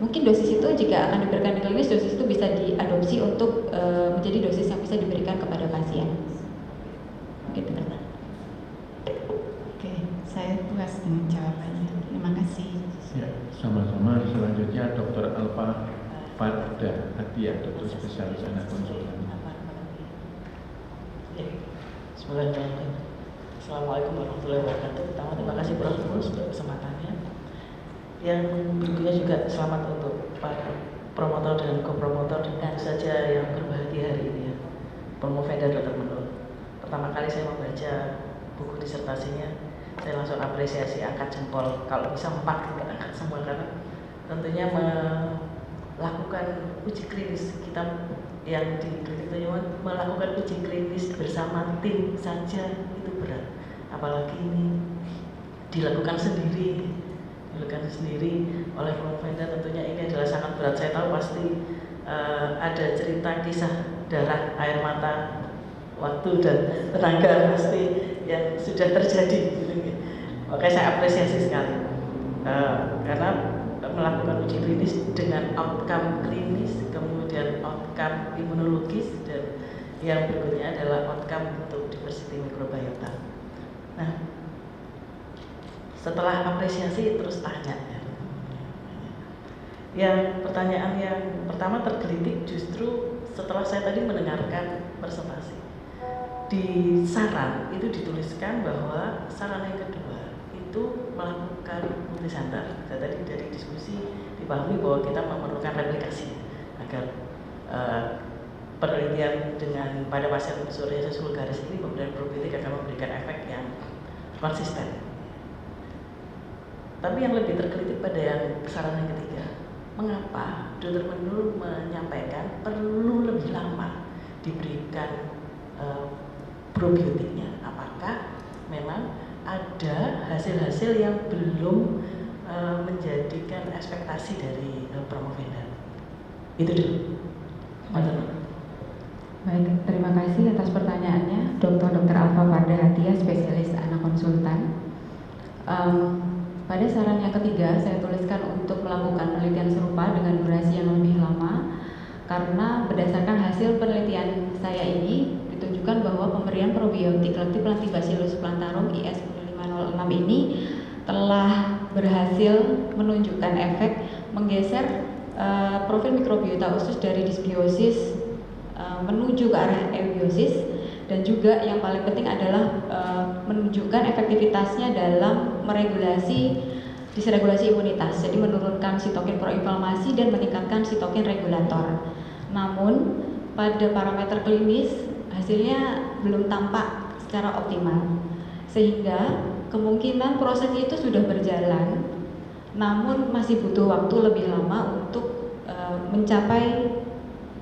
S1: mungkin dosis itu jika akan diberikan di klinis, dosis itu bisa diadopsi untuk menjadi dosis yang bisa diberikan kepada pasien. Gitu.
S7: Oke, saya puas dengan jawabannya. Terima kasih.
S2: Ya, sama-sama. Selanjutnya Dr. Alfa Farda Hadiah, dokter spesialis anak konsultan.
S8: Bismillahirrahmanirrahim. Assalamualaikum warahmatullahi wabarakatuh. Pertama terima kasih Prof. untuk kesempatannya. Yang berikutnya juga selamat untuk para promotor dan kopromotor dan tentu saja yang berbahagia hari ini ya, Promovenda Dr. Menul. Pertama kali saya membaca buku disertasinya, saya langsung apresiasi, angkat jempol. Kalau bisa 4 angkat semua, karena tentunya melakukan uji klinis, kita yang di klinik penyembuhan melakukan uji klinis bersama tim saja itu berat, apalagi ini dilakukan sendiri oleh Promovenda. Tentunya ini adalah sangat berat. Saya tahu pasti ada cerita kisah darah, air mata, waktu dan tenaga pasti yang sudah terjadi gitu. Oke, saya apresiasi sekali karena melakukan uji klinis dengan outcome klinis, kemudian outcome imunologis, dan yang berikutnya adalah outcome untuk diversity mikrobiota. Nah, setelah apresiasi terus tanya ya. Yang pertanyaan yang pertama tergelitik justru setelah saya tadi mendengarkan presentasi. Di saran itu dituliskan bahwa saran yang kedua itu melakukan multisenter. Saya tadi dari diskusi dipahami bahwa kita memerlukan replikasi agar penelitian dengan pada pasien psoriasis vulgaris ini pemberian probiotik akan memberikan efek yang konsisten. Tapi yang lebih tergelitik pada yang saran yang ketiga, mengapa Dr. Menul menyampaikan perlu lebih lama diberikan probiotiknya? Apakah memang ada hasil-hasil yang belum menjadikan ekspektasi dari Promovenda? Itu dulu.
S1: Baik, terima kasih atas pertanyaannya, Dr. Alfa Farda Hadiah, spesialis anak konsultan. Pada saran yang ketiga, saya tuliskan untuk melakukan penelitian serupa dengan durasi yang lebih lama, karena berdasarkan hasil penelitian saya ini ditunjukkan bahwa pemberian probiotik Lactobacillus plantarum IS 506 ini telah berhasil menunjukkan efek menggeser profil mikrobiota usus dari dysbiosis menuju ke arah eubiosis, dan juga yang paling penting adalah menunjukkan efektivitasnya dalam meregulasi disregulasi imunitas, jadi menurunkan sitokin proinflamasi dan meningkatkan sitokin regulator. Namun pada parameter klinis hasilnya belum tampak secara optimal, sehingga kemungkinan proses itu sudah berjalan, namun masih butuh waktu lebih lama untuk mencapai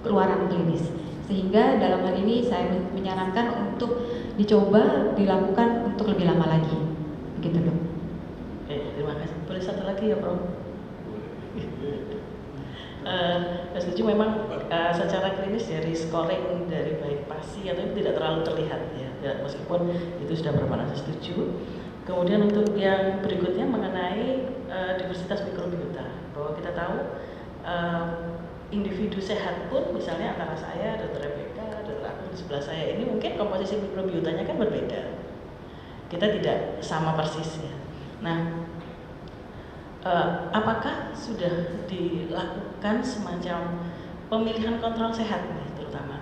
S1: keluaran klinis. Sehingga dalam hal ini saya menyarankan untuk dicoba dilakukan untuk lebih lama lagi. Begitu, Dok.
S8: Terima kasih. Boleh satu lagi ya, Prof? Saya setuju memang secara klinis dari scoring dari baik PASI atau itu tidak terlalu terlihat ya, meskipun itu sudah berapa, saya setuju. Kemudian untuk yang berikutnya mengenai diversitas mikrobiota, bahwa kita tahu individu sehat pun misalnya antara saya, Dr. Rebecca, Dr. Agung di sebelah saya ini mungkin komposisi mikrobiotanya kan berbeda. Kita tidak sama persis ya. Nah, apakah sudah dilakukan semacam pemilihan kontrol sehat nih terutama?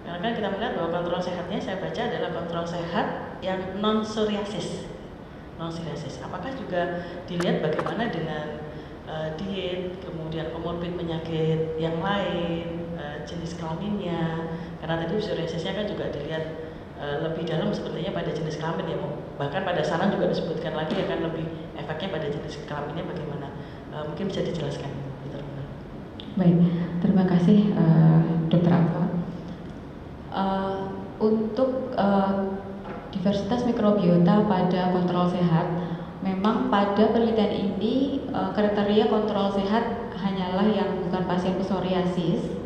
S8: Karena kan kita melihat bahwa kontrol sehatnya saya baca adalah kontrol sehat yang non psoriasis. Apakah juga dilihat bagaimana dengan diet, kemudian komorbid penyakit yang lain, jenis kelaminnya, karena tadi psoriasisnya kan juga dilihat lebih dalam sepertinya pada jenis kelamin ya, bahkan pada saran juga disebutkan lagi akan lebih efeknya pada jenis kelaminnya bagaimana, mungkin bisa dijelaskan.
S1: Baik, terima kasih Dr. Alfa. Untuk diversitas mikrobiota pada kontrol sehat, memang pada penelitian ini kriteria kontrol sehat hanyalah yang bukan pasien psoriasis.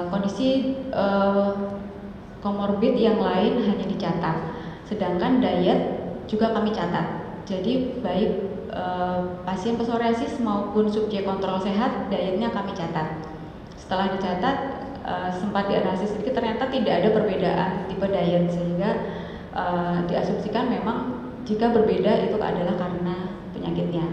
S1: Kondisi komorbid yang lain hanya dicatat, sedangkan diet juga kami catat. Jadi baik pasien psoriasis maupun subjek kontrol sehat dietnya kami catat. Setelah dicatat sempat dianalisis sedikit, ternyata tidak ada perbedaan tipe diet, sehingga diasumsikan memang jika berbeda itu adalah karena penyakitnya.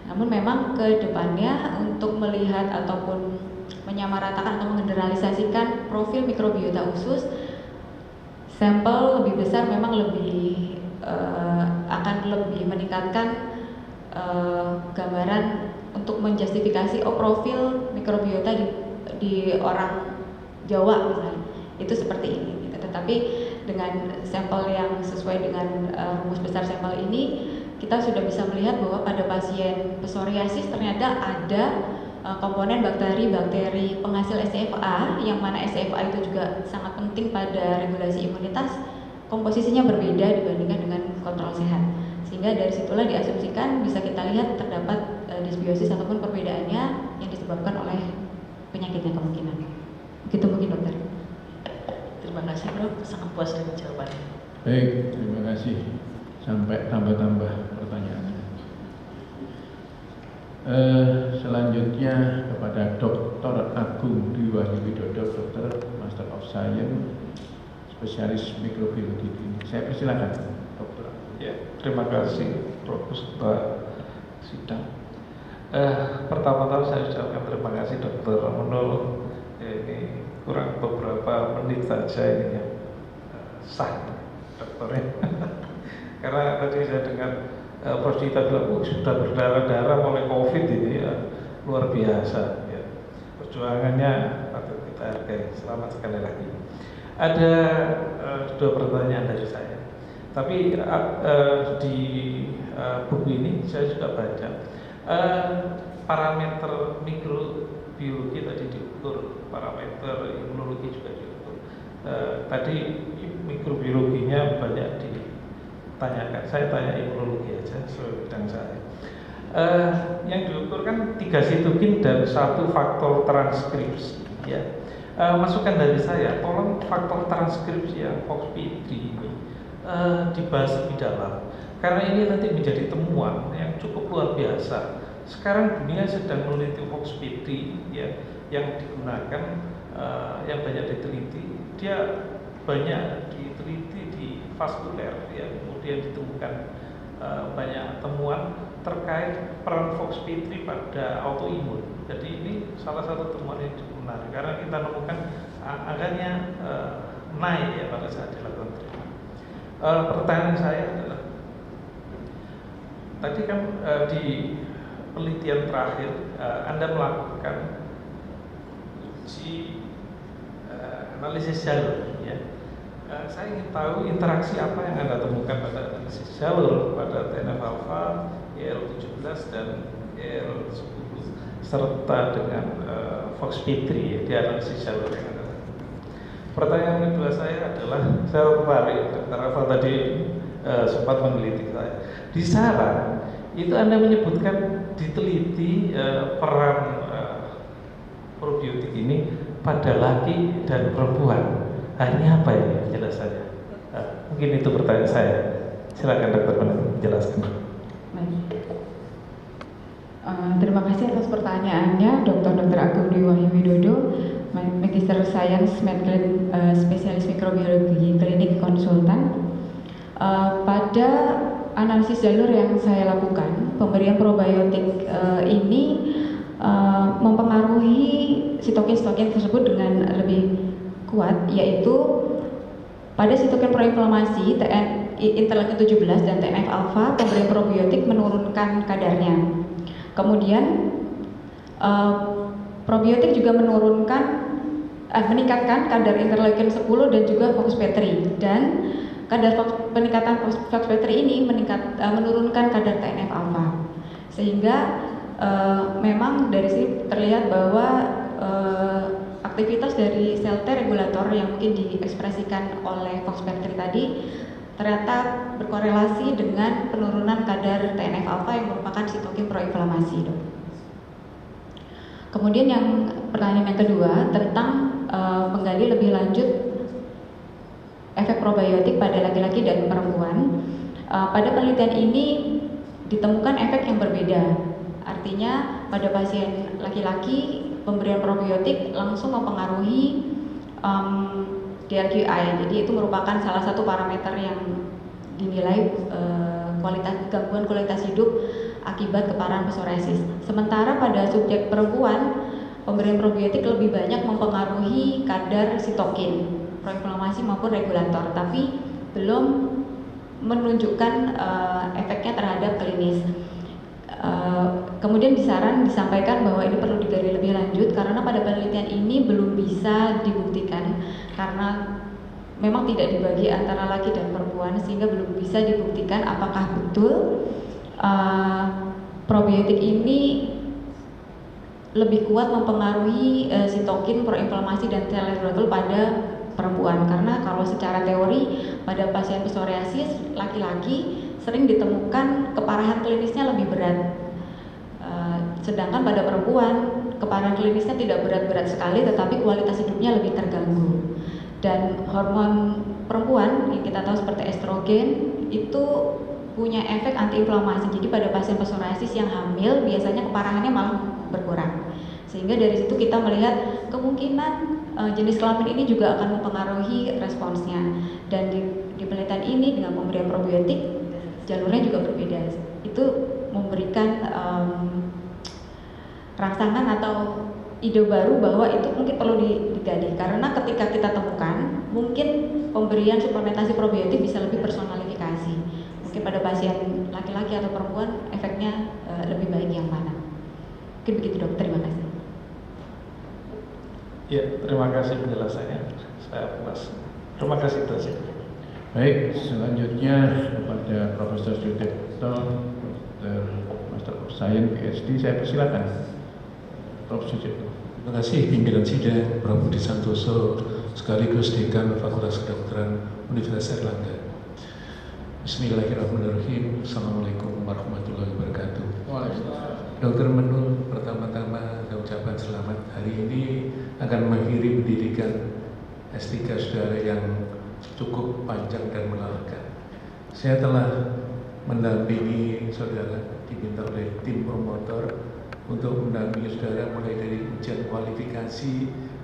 S1: Namun memang ke depannya untuk melihat ataupun menyamaratakan atau menggeneralisasikan profil mikrobiota usus, sampel lebih besar memang lebih akan lebih meningkatkan gambaran untuk menjustifikasi profil mikrobiota di orang Jawa misalnya itu seperti ini gitu. Tetapi dengan sampel yang sesuai dengan rumus besar sampel ini, kita sudah bisa melihat bahwa pada pasien psoriasis ternyata ada komponen bakteri penghasil SCFA, yang mana SCFA itu juga sangat penting pada regulasi imunitas, komposisinya berbeda dibandingkan dengan kontrol sehat. Sehingga dari situlah diasumsikan bisa kita lihat terdapat disbiosis ataupun perbedaannya yang disebabkan oleh penyakitnya kemungkinan. Begitu mungkin, Dokter.
S8: Terima kasih, Prof. Sangat puas dengan jawabannya.
S2: Baik, terima kasih. Sampai tambah-tambah pertanyaannya. Selanjutnya kepada Dr. Agung Dwi Wahyu Widodo, Dokter Master of Science, spesialis mikrobiologi klinik. Saya persilakan, Dokter.
S9: Ya, terima kasih, Prof. Peserta sidang. Pertama-tama saya ucapkan terima kasih Dr. Menul. Ini kurang beberapa menit saja ini yang sah dokternya. Karena tadi saya dengar Prof. Dita bilang, sudah berdarah-darah mulai COVID ini ya, luar biasa. Ya. Perjuangannya patut kita hargai. Selamat sekali lagi. Ada dua pertanyaan dari saya. Tapi di buku ini saya juga baca parameter mikrobiologi tadi diukur, parameter imunologi juga diukur. Tadi mikrobiologinya banyak ditanyakan. Saya tanya imunologi aja sesuai bidang saya. Yang diukur kan 3 sitokin dan 1 faktor transkripsi. Ya. Masukan dari saya, tolong faktor transkripsi yang FOXP3 ini dibahas lebih dalam, karena ini nanti menjadi temuan yang cukup luar biasa. Sekarang dunia sedang meneliti FOXP3 ya, yang digunakan, yang banyak diteliti. Dia banyak diteliti di vaskuler ya, kemudian ditemukan banyak temuan terkait peran FOXP3 pada autoimun. Jadi ini salah satu temuan yang cukup menarik karena kita menemukan angkanya naik ya pada saat dilakukan treatment. Pertanyaan saya adalah tadi kan di penelitian terakhir Anda melakukan uji analisis jalur, ya. Saya ingin tahu interaksi apa yang Anda temukan pada analisis jalur pada TNF alpha, EL17 dan EL10 serta dengan FOXP3 ya, di analisis jalur yang Anda lakukan. Pertanyaan kedua saya adalah, saya tertarik Dr. Rafael tadi sempat meneliti saya. Di SARA itu Anda menyebutkan diteliti peran probiotik ini pada laki dan perempuan. Ini apa ya penjelasannya? Mungkin itu pertanyaan saya. Silakan dokter menjelaskan.
S1: Terima kasih atas pertanyaannya, Dr. Agung Dwi Wahyu Widodo, Magister Sains Medclin, spesialis mikrobiologi klinik konsultan. Pada analisis jalur yang saya lakukan, pemberian probiotik ini mempengaruhi sitokin tersebut dengan lebih kuat, yaitu pada sitokin proinflamasi interleukin 17 dan TNF alpha, pemberian probiotik menurunkan kadarnya. Kemudian probiotik juga meningkatkan kadar interleukin 10 dan juga FOXP3, dan kadar peningkatan FOXP3 ini menurunkan kadar TNF alpha, sehingga memang dari sini terlihat bahwa aktivitas dari sel T regulator yang mungkin diekspresikan oleh FOXP3 tadi ternyata berkorelasi dengan penurunan kadar TNF alpha yang merupakan sitokin proinflamasi, dok. Kemudian yang pertanyaan yang kedua tentang menggali lebih lanjut efek probiotik pada laki-laki dan perempuan. Pada penelitian ini ditemukan efek yang berbeda. Artinya pada pasien laki-laki pemberian probiotik langsung mempengaruhi DLQI. Jadi itu merupakan salah satu parameter yang dinilai gangguan kualitas hidup akibat keparahan psoriasis. Sementara pada subjek perempuan, pemberian probiotik lebih banyak mempengaruhi kadar sitokin, proinflamasi maupun regulator, tapi belum menunjukkan efeknya terhadap klinis. Kemudian disampaikan bahwa ini perlu digali lebih lanjut karena pada penelitian ini belum bisa dibuktikan karena memang tidak dibagi antara laki dan perempuan, sehingga belum bisa dibuktikan apakah betul probiotik ini lebih kuat mempengaruhi sitokin proinflamasi dan T regulator pada perempuan. Karena kalau secara teori pada pasien psoriasis laki-laki sering ditemukan keparahan klinisnya lebih berat, sedangkan pada perempuan keparahan klinisnya tidak berat-berat sekali, tetapi kualitas hidupnya lebih terganggu. Dan hormon perempuan yang kita tahu seperti estrogen itu punya efek antiinflamasi. Jadi pada pasien psoriasis yang hamil biasanya keparahannya malah berkurang. Sehingga dari situ kita melihat kemungkinan jenis kelamin ini juga akan mempengaruhi responsnya. Dan di penelitian ini dengan pemberian probiotik jalurnya juga berbeda. Itu memberikan rangsangan atau ide baru bahwa itu mungkin perlu digali, karena ketika kita temukan mungkin pemberian suplementasi probiotik bisa lebih personalifikasi. Mungkin pada pasien laki-laki atau perempuan efeknya lebih baik yang mana. Mungkin begitu, dok. Terima kasih.
S9: Ya, terima kasih penjelasannya. Saya puas. Terima kasih, Dok.
S2: Baik, selanjutnya kepada Profesor Sudeto, Dr. Master of Science PhD, saya persilakan. Prof. Sudeto.
S10: Terima kasih pimpinan sidang Prof. Budi Santoso sekaligus Dekan Fakultas Kedokteran Universitas Airlangga. Bismillahirrahmanirrahim. Assalamualaikum warahmatullahi wabarakatuh. Dr. Menul, pertama-tama saya ucapkan selamat. Hari ini akan mengakhiri pendidikan S3 saudara yang cukup panjang dan melelahkan. Saya telah mendampingi saudara, diminta oleh tim promotor untuk mendampingi saudara mulai dari ujian kualifikasi,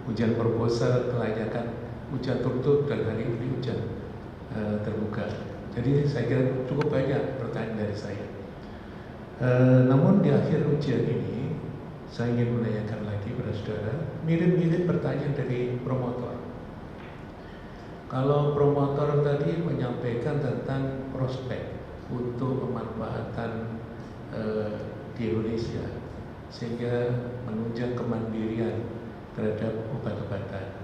S10: ujian proposal, kelayakan, ujian tertutup, dan hari ini ujian terbuka. Jadi saya kira cukup banyak pertanyaan dari saya. Namun di akhir ujian ini saya ingin menanyakan lagi pada saudara, mirip-mirip pertanyaan dari promotor. Kalau promotor tadi menyampaikan tentang prospek untuk pemanfaatan di Indonesia sehingga menunjang kemandirian terhadap obat-obatan.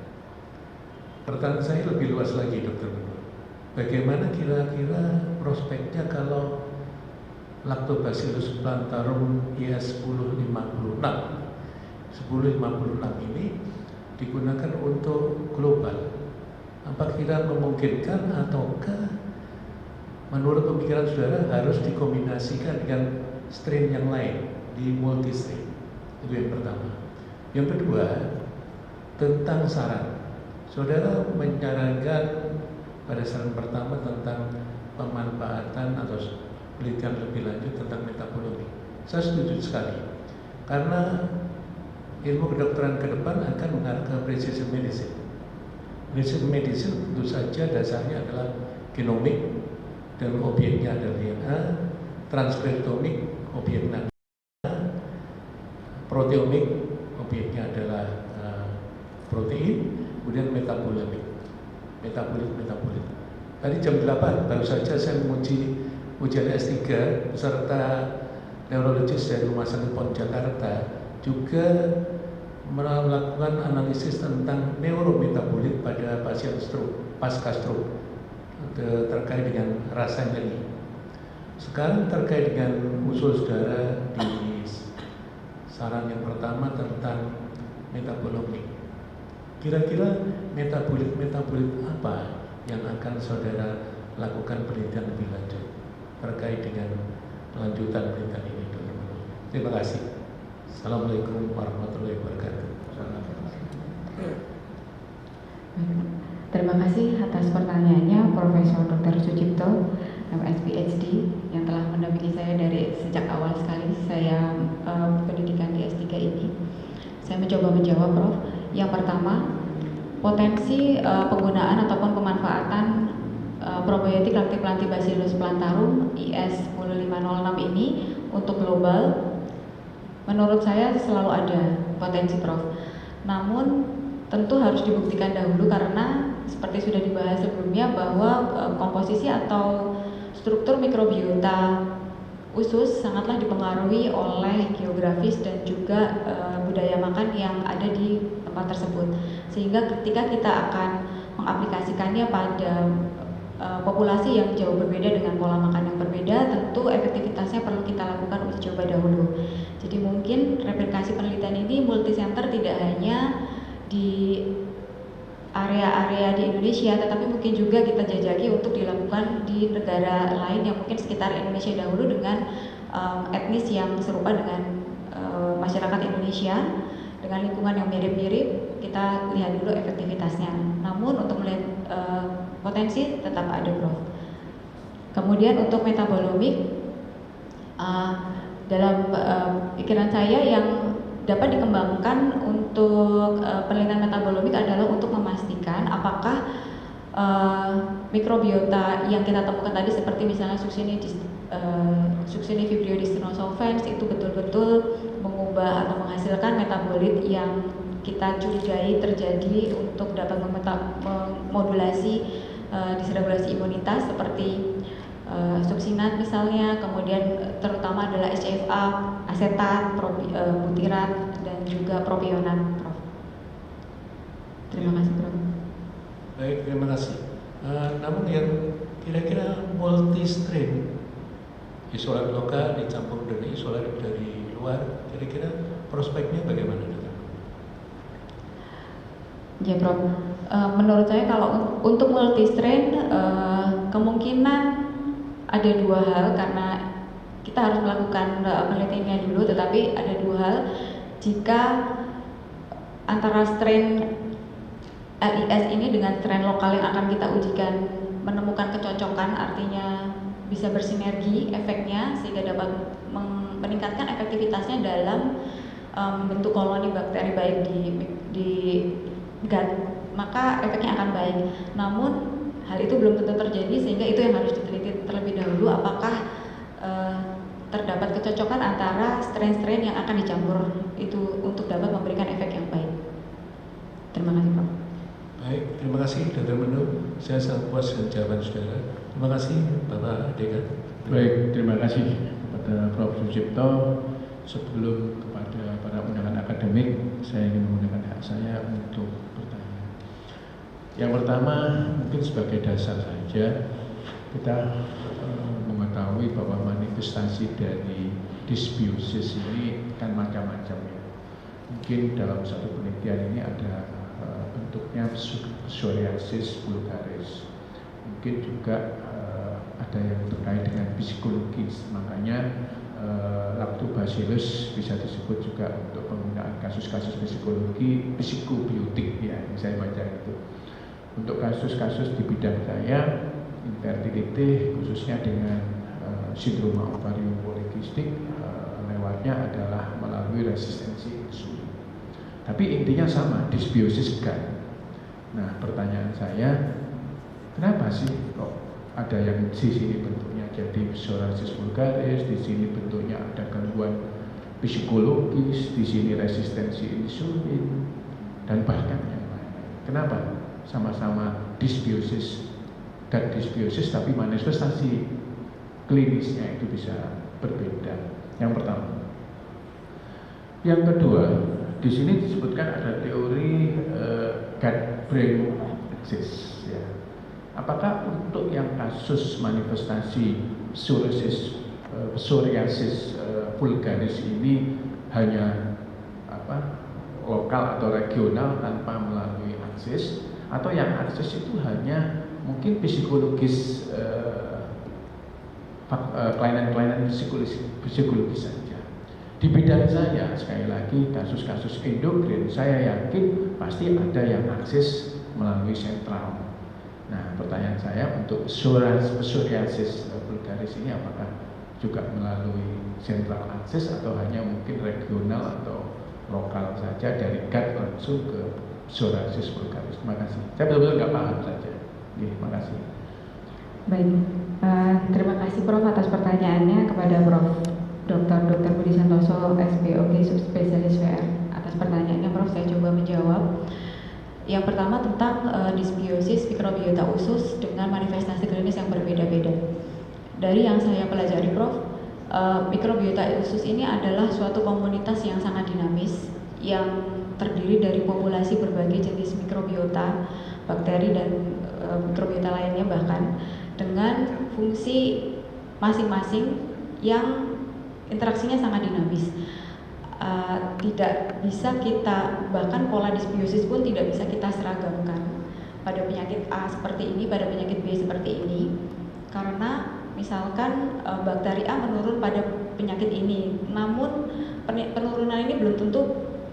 S10: Pertanyaan saya lebih luas lagi, Dr. Menur. Bagaimana kira-kira prospeknya kalau Lactobacillus plantarum IS 1056 ini digunakan untuk global? Apa kira memungkinkan ataukah menurut pemikiran saudara harus dikombinasikan dengan strain yang lain di multi strain? Itu yang pertama. Yang kedua, tentang saran. Saudara menyarankan pada saran pertama tentang pemanfaatan atau penelitian lebih lanjut tentang metabolomi. Saya setuju sekali, karena ilmu kedokteran ke depan akan mengarah ke precision medicine. Precision medicine tentu saja dasarnya adalah genomik dan objeknya adalah DNA, transkriptomik objeknya proteomik objeknya adalah protein, kemudian metabolit. Tadi jam 8 baru saja saya menguji ujian S3 beserta neurologis dari Rumah Sakit PON Jakarta, juga melakukan analisis tentang neurometabolit pada pasien stroke, pasca stroke, terkait dengan rasa nyeri. Sekarang terkait dengan usul saudara di saran yang pertama tentang metabolomi. Kira-kira metabolit apa yang akan saudara lakukan penelitian lebih lanjut terkait dengan kelanjutan penelitian ini, Dr. Menur? Terima kasih. Assalamualaikum warahmatullahi wabarakatuh.
S1: Terima kasih atas pertanyaannya Profesor Dr. Sucipto, MS PhD, yang telah mendampingi saya dari sejak awal sekali saya pendidikan di S3 ini. Saya mencoba menjawab, Prof. Yang pertama, potensi penggunaan ataupun pemanfaatan probiotik Lactobacillus plantarum IS 1056 ini untuk global, menurut saya selalu ada potensi, Prof. Namun tentu harus dibuktikan dahulu, karena seperti sudah dibahas sebelumnya bahwa komposisi atau struktur mikrobiota usus sangatlah dipengaruhi oleh geografis dan juga budaya makan yang ada di tempat tersebut. Sehingga ketika kita akan mengaplikasikannya pada populasi yang jauh berbeda dengan pola makan yang berbeda, tentu efektivitasnya perlu kita lakukan uji coba dahulu. Jadi mungkin replikasi penelitian ini multisenter, tidak hanya di area-area di Indonesia, tetapi mungkin juga kita jajaki untuk dilakukan di negara lain yang mungkin sekitar Indonesia dahulu dengan etnis yang serupa dengan masyarakat Indonesia, dengan lingkungan yang mirip-mirip. Kita lihat dulu efektivitasnya. Namun untuk melihat potensi tetap ada, Prof. Kemudian untuk metabolomik, dalam pikiran saya yang dapat dikembangkan untuk penelitian metabolomik adalah untuk memastikan apakah mikrobiota yang kita temukan tadi, seperti misalnya Succini vibrio distinofans, itu betul-betul mengubah atau menghasilkan metabolit yang kita curigai terjadi untuk dapat memodulasi disregulasi imunitas, seperti suksinat misalnya, kemudian terutama adalah SCFA, asetat, butirat, dan juga propionat, Prof. Terima kasih, Prof.
S10: Baik, terima kasih. Namun yang kira-kira multi strain, isolat lokal dicampur dengan isolat dari luar, kira-kira prospeknya bagaimana, Dokter?
S1: Ya, Prof. Menurut saya kalau untuk multi strain kemungkinan ada dua hal, karena kita harus melakukan penelitiannya dulu, tetapi ada dua hal. Jika antara strain LIS ini dengan strain lokal yang akan kita ujikan menemukan kecocokan, artinya bisa bersinergi efeknya sehingga dapat meningkatkan efektivitasnya dalam membentuk koloni bakteri baik di gut, maka efeknya akan baik. Namun hal itu belum tentu terjadi, sehingga itu yang harus diteliti terlebih dahulu, apakah terdapat kecocokan antara strain-strain yang akan dicampur itu untuk dapat memberikan efek yang baik. Terima kasih, Prof.
S10: Baik, terima kasih, Dr. Menur. Saya sangat puas dengan jawaban saudara. Terima kasih, Bapak Dekan.
S2: Baik, terima kasih kepada Prof. Sucipto. sebelum kepada para undangan akademik, saya ingin menggunakan hak saya untuk bertanya. Yang pertama, mungkin sebagai dasar saja, kita mengetahui bahwa manifestasi dari dysbiosis ini kan macam-macam ya. Mungkin dalam satu penelitian ini ada bentuknya psoriasis vulgaris. Mungkin juga ada yang terkait dengan psikologis. Makanya lactobacillus bisa disebut juga untuk penggunaan kasus-kasus psikologi, psikobiotik ya, yang saya baca itu. Untuk kasus-kasus di bidang saya, infertility khususnya dengan sindrom ovarium polikistik, lewatnya adalah melalui resistensi insulin. Tapi intinya sama, dysbiosis kan. Nah, pertanyaan saya, kenapa sih kok ada yang di sini bentuknya jadi psoriasis vulgaris, di sini bentuknya ada gangguan psikologis, di sini resistensi insulin, dan bahkan yang lain. Kenapa sama-sama dysbiosis dan dysbiosis tapi manifestasi klinisnya itu bisa berbeda? Yang pertama. Yang kedua, di sini disebutkan ada teori gut-brain axis. Ya. Apakah untuk yang kasus manifestasi psoriasis vulgaris ini hanya lokal atau regional tanpa melalui aksis, atau yang aksis itu hanya mungkin psikologis, kelainan-kelainan psikologis saja? Di bidang saya, sekali lagi kasus-kasus endokrin, saya yakin pasti ada yang aksis melalui sentral. Nah, pertanyaan saya untuk psoriasis vulgaris ini apakah juga melalui sentral aksis atau hanya mungkin regional atau lokal saja dari gut langsung ke psoriasis vulgaris? Terima kasih. Saya betul-betul nggak paham saja. Terima kasih.
S1: Baik, terima kasih Prof atas pertanyaannya, kepada Prof. Dr. Budi Santoso, SPOG Subspesialis VR. Atas pertanyaannya Prof, saya coba menjawab. Yang pertama tentang dysbiosis mikrobiota usus dengan manifestasi klinis yang berbeda-beda. Dari yang saya pelajari Prof, mikrobiota usus ini adalah suatu komunitas yang sangat dinamis, yang terdiri dari populasi berbagai jenis mikrobiota, bakteri dan mikrobiota lainnya, bahkan dengan fungsi masing-masing yang interaksinya sangat dinamis. Tidak bisa kita, bahkan pola dysbiosis pun tidak bisa kita seragamkan pada penyakit A seperti ini, pada penyakit B seperti ini, karena misalkan bakteri A menurun pada penyakit ini, namun penurunan ini belum tentu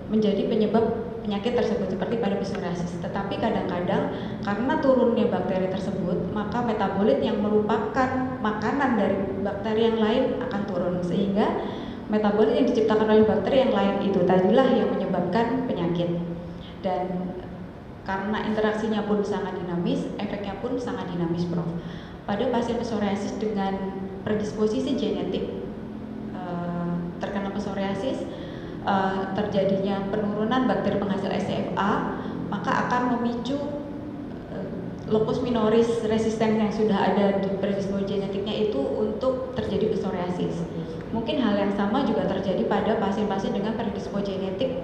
S1: menjadi penyebab penyakit tersebut seperti pada psoriasis. Tetapi kadang-kadang karena turunnya bakteri tersebut, maka metabolit yang merupakan makanan dari bakteri yang lain akan turun, sehingga metabolit yang diciptakan oleh bakteri yang lain itu tadilah yang menyebabkan penyakit. Dan karena interaksinya pun sangat dinamis, efeknya pun sangat dinamis Prof. Pada pasien psoriasis dengan predisposisi genetik terkena psoriasis, terjadinya penurunan bakteri penghasil SCFA, maka akan memicu lupus minoris resisten yang sudah ada di predisposisi genetiknya itu untuk terjadi psoriasis. Mungkin hal yang sama juga terjadi pada pasien-pasien dengan predisposisi genetik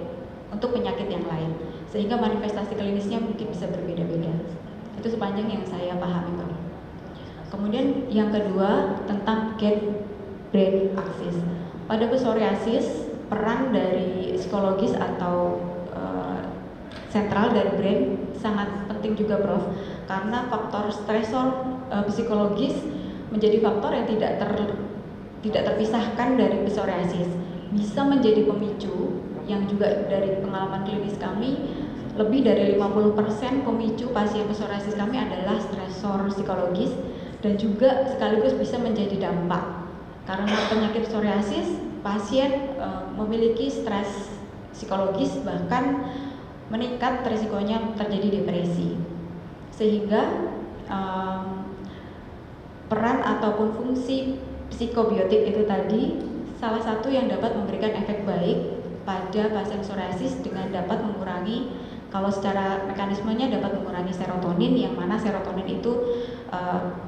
S1: untuk penyakit yang lain, sehingga manifestasi klinisnya mungkin bisa berbeda-beda. Itu sepanjang yang saya pahami Pak. Kemudian yang kedua tentang gut-brain axis. Pada psoriasis, peran dari psikologis atau sentral dari brain sangat penting juga Prof, karena faktor stresor psikologis menjadi faktor yang tidak terpisahkan dari psoriasis. Bisa menjadi pemicu, yang juga dari pengalaman klinis kami, lebih dari 50% pemicu pasien psoriasis kami adalah stresor psikologis, dan juga sekaligus bisa menjadi dampak. Karena penyakit psoriasis, pasien memiliki stres psikologis, bahkan meningkat risikonya terjadi depresi. Sehingga peran ataupun fungsi psikobiotik itu tadi salah satu yang dapat memberikan efek baik pada pasien psoriasis dengan dapat mengurangi, kalau secara mekanismenya dapat mengurangi serotonin, yang mana serotonin itu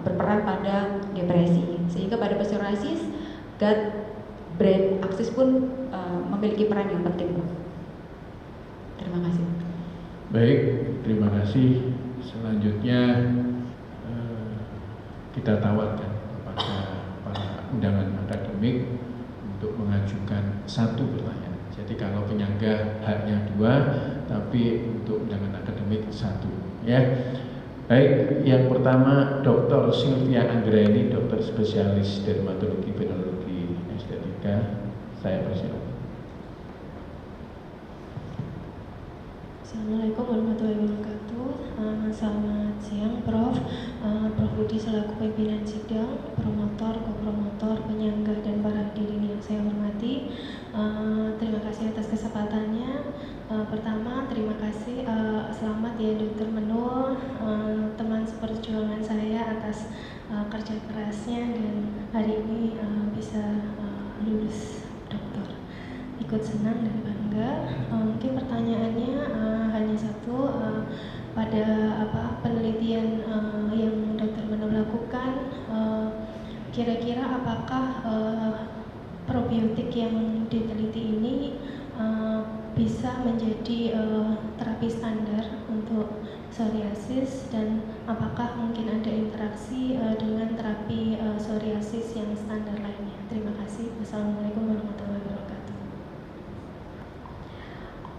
S1: berperan pada depresi. Sehingga pada psoriasis, gut brand Aksis pun memiliki peran yang penting. Terima kasih.
S2: Baik, terima kasih. Selanjutnya kita tawarkan kepada para undangan akademik untuk mengajukan satu pertanyaan. Jadi kalau penyangga haknya 2, tapi untuk undangan akademik 1, ya. Baik, yang pertama Dr. Sylvia Anggraini, dokter spesialis dermatologi venerologi estetika. Saya persilakan.
S11: Assalamualaikum warahmatullahi wabarakatuh. Selamat siang, Prof. Prof Budi selaku pimpinan sidang, promotor, kopromotor, penyangga, dan para hadirin yang saya hormati. Terima kasih atas kesempatannya. Pertama, terima kasih, selamat ya Dr. Menul, teman seperjuangan saya atas kerja kerasnya dan hari ini bisa lulus dokter. Ikut senang dan bangga. Mungkin pertanyaannya hanya satu, pada penelitian yang Dr. Menul lakukan, kira-kira apakah probiotik yang diteliti ini bisa menjadi terapi standar untuk psoriasis, dan apakah mungkin ada interaksi dengan terapi psoriasis yang standar lainnya? Terima kasih. Wassalamualaikum warahmatullahi wabarakatuh.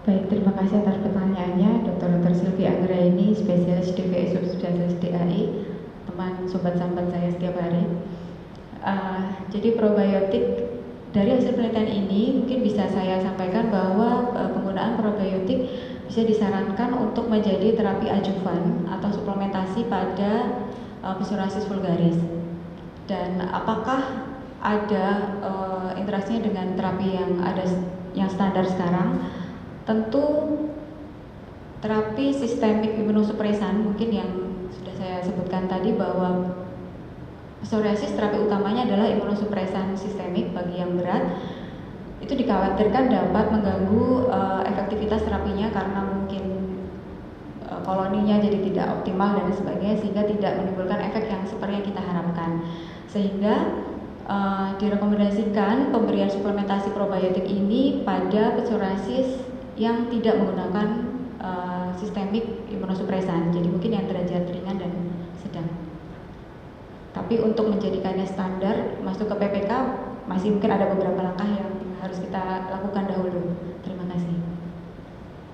S1: Baik, terima kasih atas pertanyaannya, Dr. Sylvia Anggraini, spesialis DVI subspesialis DAI, teman sobat sambat saya setiap hari. Jadi probiotik dari hasil penelitian ini mungkin bisa saya sampaikan bahwa penggunaan probiotik bisa disarankan untuk menjadi terapi adjuvan atau suplementasi pada psoriasis vulgaris. Dan apakah ada interaksinya dengan terapi yang standar sekarang? Tentu terapi sistemik imunosupresan mungkin yang sudah saya sebutkan tadi, bahwa psoriasis terapi utamanya adalah imunosupresan sistemik bagi yang berat. Itu dikhawatirkan dapat mengganggu efektivitas terapinya karena mungkin koloninya jadi tidak optimal dan sebagainya, sehingga tidak menimbulkan efek yang seperti yang kita harapkan. Sehingga direkomendasikan pemberian suplementasi probiotik ini pada psoriasis yang tidak menggunakan sistemik imunosupresan, jadi mungkin yang derajat ringan dan sedang. Tapi untuk menjadikannya standar masuk ke PPK masih mungkin ada beberapa langkah yang harus kita lakukan dahulu. Terima kasih.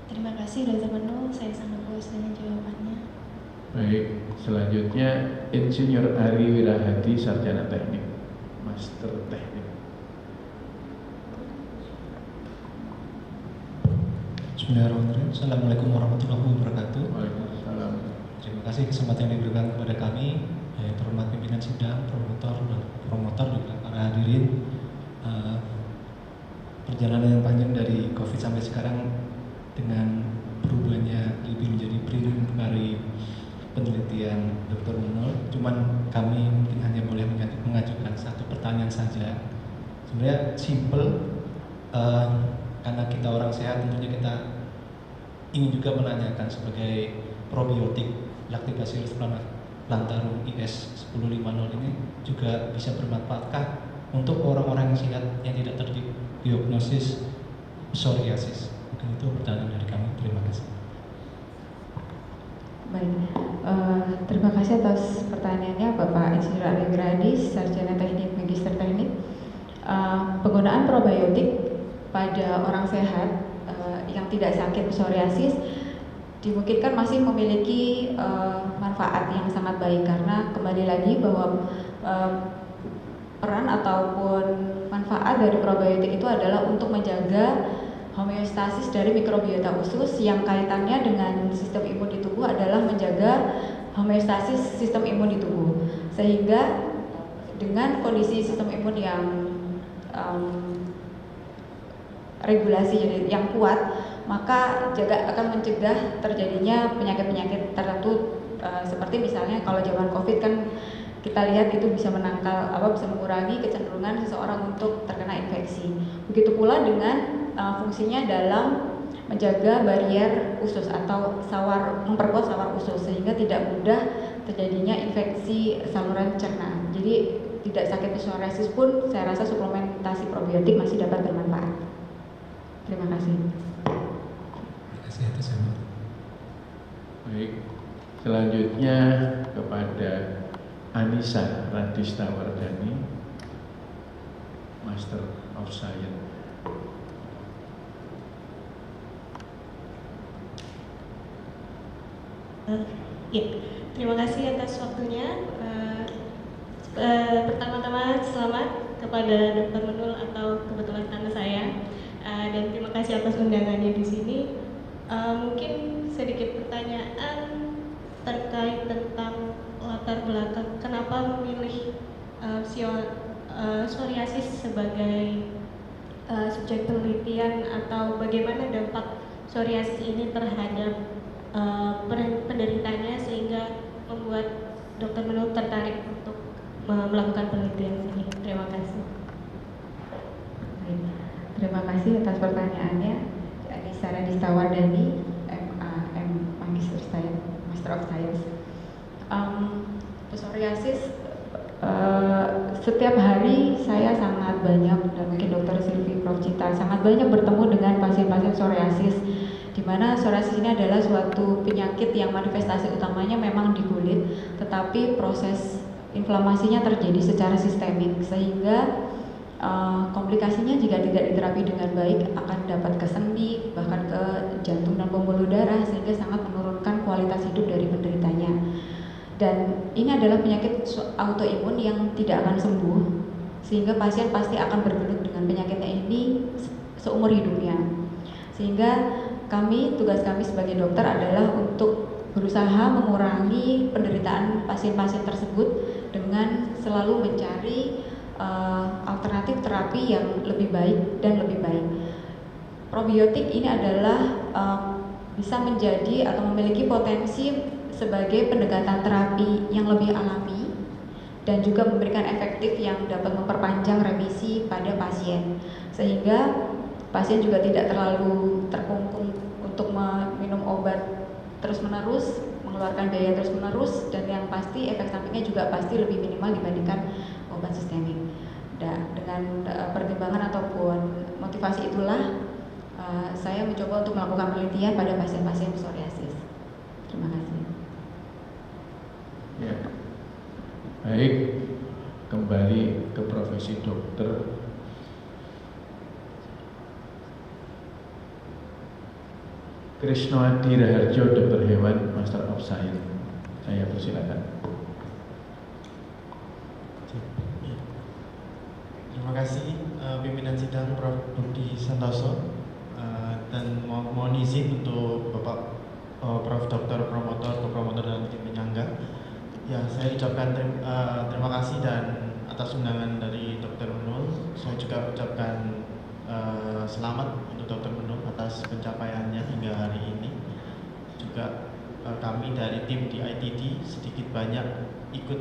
S11: Terima kasih Dr. Menul, saya sangat puas dengan jawabannya.
S2: Baik, selanjutnya Insinyur Ari Wirahadi, sarjana teknik, master teknik.
S12: Bismillahirrahmanirrahim. Assalamualaikum warahmatullahi wabarakatuh.
S2: Waalaikumsalam.
S12: Terima kasih kesempatan yang diberikan kepada kami, terhormat pimpinan sidang, promotor juga para hadirin. Perjalanan yang panjang dari COVID sampai sekarang dengan berubahnya lebih menjadi preliminary penelitian Dr. Menul. Cuman kami mungkin hanya boleh mengajukan satu pertanyaan saja. Sebenarnya simple, karena kita orang sehat tentunya kita ingin juga menanyakan sebagai probiotik Lactobacillus plantarum IS 1050 ini juga bisa bermanfaatkah untuk orang-orang yang sehat yang tidak terdiagnosis psoriasis? Mungkin itu pertanyaan dari kami. Terima kasih.
S1: Baik, terima kasih atas pertanyaannya Bapak Insinyur Ari Wirahadi, sarjana teknik, magister teknik. Penggunaan probiotik pada orang sehat yang tidak sakit psoriasis dimungkinkan masih memiliki manfaat yang sangat baik, karena kembali lagi bahwa peran ataupun manfaat dari probiotik itu adalah untuk menjaga homeostasis dari mikrobiota usus, yang kaitannya dengan sistem imun di tubuh adalah menjaga homeostasis sistem imun di tubuh. Sehingga dengan kondisi sistem imun yang regulasi yang kuat, maka juga akan mencegah terjadinya penyakit-penyakit tertentu, seperti misalnya kalau zaman COVID kan kita lihat itu bisa bisa mengurangi kecenderungan seseorang untuk terkena infeksi. Begitu pula dengan fungsinya dalam menjaga barier usus atau memperkuat sawar usus, sehingga tidak mudah terjadinya infeksi saluran cerna. Jadi tidak sakit psoriasis pun saya rasa suplementasi probiotik masih dapat bermanfaat. Terima kasih.
S12: Terima kasih atas sama.
S2: Baik, selanjutnya kepada Anissa Radista Wardani, Master of Science.
S11: Ya, terima kasih atas waktunya. Pertama-tama selamat kepada Dr. Menul atau kebetulan tante saya, dan terima kasih atas undangannya di sini. Mungkin sedikit pertanyaan terkait tentang latar belakang kenapa memilih psoriasis sebagai subjek penelitian, atau bagaimana dampak psoriasis ini terhadap penderitanya sehingga membuat Dr. Menul tertarik untuk melakukan penelitian ini. Terima kasih.
S1: Terima kasih atas pertanyaannya. Anissa Radista Wardani, Magister Science, Master of Science. Psoriasis, setiap hari saya sangat banyak, dan mungkin Dr. Silvi, Prof. Cita sangat banyak bertemu dengan pasien-pasien psoriasis, di mana psoriasis ini adalah suatu penyakit yang manifestasi utamanya memang di kulit, tetapi proses inflamasinya terjadi secara sistemik, sehingga komplikasinya jika tidak diterapi dengan baik akan dapat ke sendi, bahkan ke jantung dan pembuluh darah, sehingga sangat menurunkan kualitas hidup dari penderitanya. Dan ini adalah penyakit autoimun yang tidak akan sembuh, sehingga pasien pasti akan bergelut dengan penyakitnya ini seumur hidupnya. Sehingga tugas kami sebagai dokter adalah untuk berusaha mengurangi penderitaan pasien-pasien tersebut dengan selalu mencari alternatif terapi yang lebih baik dan lebih baik. Probiotik ini adalah bisa menjadi atau memiliki potensi sebagai pendekatan terapi yang lebih alami dan juga memberikan efektif yang dapat memperpanjang remisi pada pasien, sehingga pasien juga tidak terlalu terkungkung untuk minum obat terus-menerus, mengeluarkan biaya terus-menerus, dan yang pasti efek sampingnya juga pasti lebih minimal dibandingkan obat sistemik. Dengan pertimbangan ataupun motivasi itulah saya mencoba untuk melakukan penelitian pada pasien-pasien psoriasis. Terima kasih.
S2: Ya. Baik, kembali ke profesi dokter. Krisno Adi Raharjo, Dokter Hewan, Master of Science. Saya persilakan.
S13: Terima kasih pimpinan sidang Prof. Budi Santoso, dan mohon izin untuk Bapak Prof. Dr. Promotor, Kopromotor dan tim penyangga. Ya, saya ucapkan terima kasih dan atas undangan dari Dr. Menul. Saya juga ucapkan selamat untuk Dr. Menul atas pencapaiannya hingga hari ini. Juga kami dari tim di ITD sedikit banyak ikut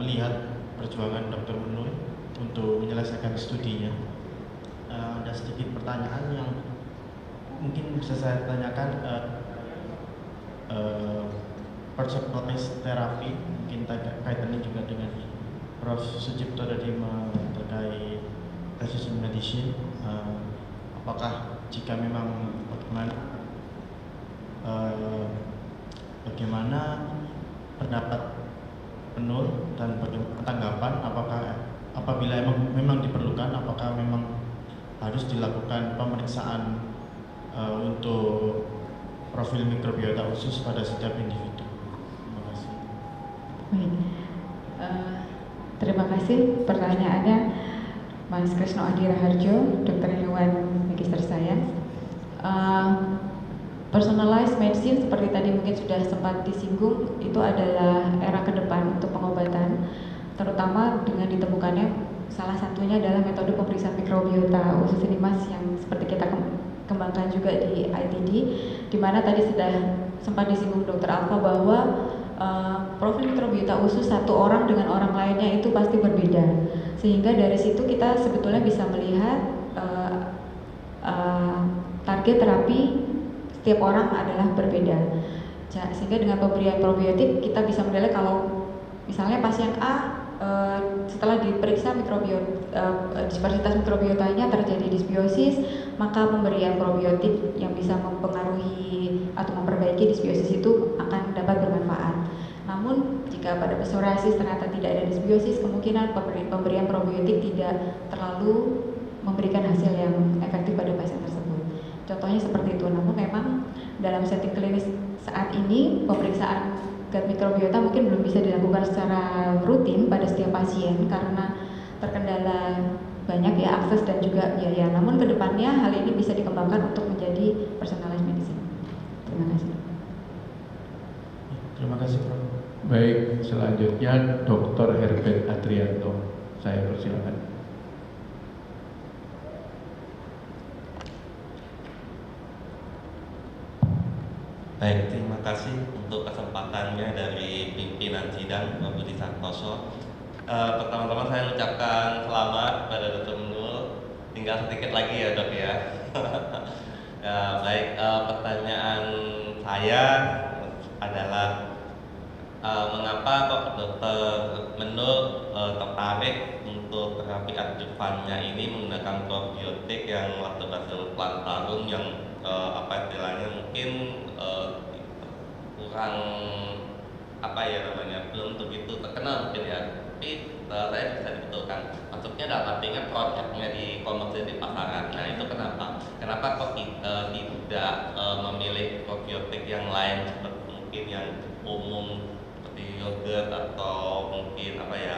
S13: melihat perjuangan Dr. Menul untuk menyelesaikan studinya. Ada sedikit pertanyaan yang mungkin bisa saya tanyakan. Personalized terapi, mungkin kaitannya juga dengan Prof. Sucipto tadi terkait precision medicine. Apakah jika memang bagaimana pendapat Menul dan bagaimana tanggapan, apakah apabila memang diperlukan, apakah memang harus dilakukan pemeriksaan untuk profil mikrobiota khusus pada setiap individu? Terima kasih.
S1: Baik, terima kasih pertanyaannya, Mas Krisno Adi Raharjo, Dokter Hewan, Magister Science. Personalized medicine seperti tadi mungkin sudah sempat disinggung, itu adalah era ke depan untuk pengobatan, terutama dengan ditemukannya salah satunya adalah metode pemeriksaan mikrobiota usus ini, Mas, yang seperti kita kembangkan juga di ITD, di mana tadi sudah sempat disinggung Dr. Alfa bahwa profil mikrobiota usus satu orang dengan orang lainnya itu pasti berbeda, sehingga dari situ kita sebetulnya bisa melihat target terapi setiap orang adalah berbeda, sehingga dengan pemberian probiotik kita bisa menilai kalau misalnya pasien A setelah diperiksa disparitas mikrobiotanya terjadi disbiosis, maka pemberian probiotik yang bisa mempengaruhi atau memperbaiki disbiosis itu akan dapat bermanfaat. Namun jika pada psoriasis ternyata tidak ada disbiosis, kemungkinan pemberian probiotik tidak terlalu memberikan hasil yang efektif pada pasien tersebut. Contohnya seperti itu. Namun memang dalam setting klinis saat ini pemeriksaan gut mikrobiota mungkin belum bisa dilakukan secara rutin pada setiap pasien karena terkendala banyak ya akses dan juga biaya. Namun kedepannya hal ini bisa dikembangkan untuk menjadi personalized medicine. Terima kasih.
S13: Terima kasih, Prof.
S2: Baik, selanjutnya Dr. Herbert Adrianto. Saya persilakan.
S14: Baik, terima kasih untuk kesempatannya dari pimpinan sidang Pak Budi Santoso. Pertama-tama saya ucapkan selamat kepada Dr. Menul. Tinggal sedikit lagi ya dok ya. Ya baik, pertanyaan saya adalah mengapa kok Dr. Menul tertarik untuk terapi adjuvannya ini menggunakan probiotik yang Lactobacillus plantarum yang apa istilahnya mungkin kurang apa ya namanya belum begitu terkenal mungkin ya, tapi saya bisa dibetulkan maksudnya dalam artinya produknya di komersil di pasaran. Nah itu kenapa kok tidak memilih probiotik yang lain seperti mungkin yang umum seperti yogurt atau mungkin apa ya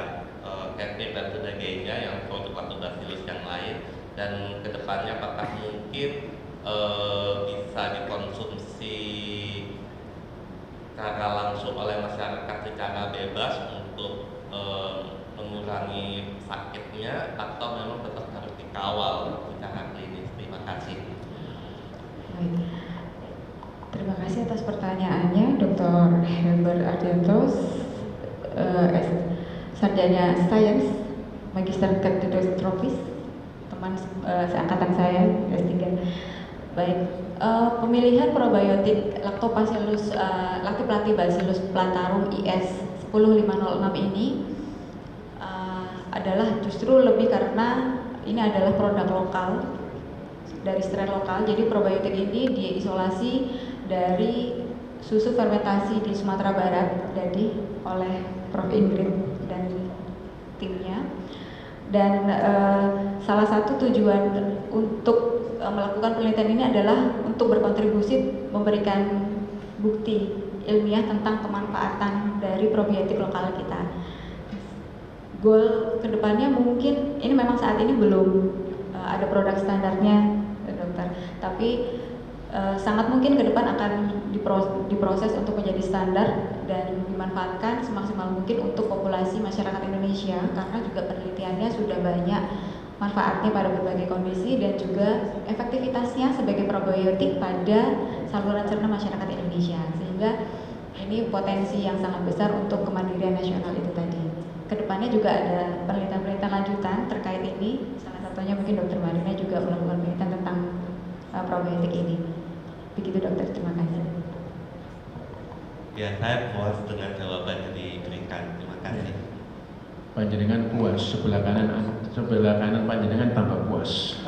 S14: kefir dan sebagainya yang produk Lactobacillus yang lain, dan kedepannya apakah mungkin bisa dikonsumsi secara langsung oleh masyarakat secara bebas untuk mengurangi sakitnya atau memang tetap harus dikawal secara klinis. Terima kasih.
S1: Baik. Terima kasih atas pertanyaannya Dr. Herbert Adrianto, sarjana sains, magister Ktidostropis, teman seangkatan saya S3. Baik, pemilihan probiotik Lactobacillus plantarum IS 10506 ini adalah justru lebih karena ini adalah produk lokal dari strain lokal. Jadi probiotik ini diisolasi dari susu fermentasi di Sumatera Barat jadi oleh Prof. Ingrid dan timnya. Dan salah satu tujuan untuk melakukan penelitian ini adalah untuk berkontribusi memberikan bukti ilmiah tentang kemanfaatan dari probiotik lokal kita. Goal kedepannya mungkin ini memang saat ini belum ada produk standarnya dokter, tapi sangat mungkin ke depan akan diproses untuk menjadi standar dan dimanfaatkan semaksimal mungkin untuk populasi masyarakat Indonesia karena juga penelitiannya sudah banyak manfaatnya pada berbagai kondisi dan juga efektivitasnya sebagai probiotik pada saluran cerna masyarakat Indonesia, sehingga ini potensi yang sangat besar untuk kemandirian nasional itu tadi. Kedepannya juga ada penelitian-penelitian lanjutan terkait ini, salah satunya mungkin Dr. Marina juga melakukan penelitian tentang probiotik ini. Begitu dokter, terima kasih.
S14: Ya, saya puas dengan jawaban yang diberikan. Terima kasih.
S2: Panjenengan puas, sebelah kanan panjenengan tambah puas.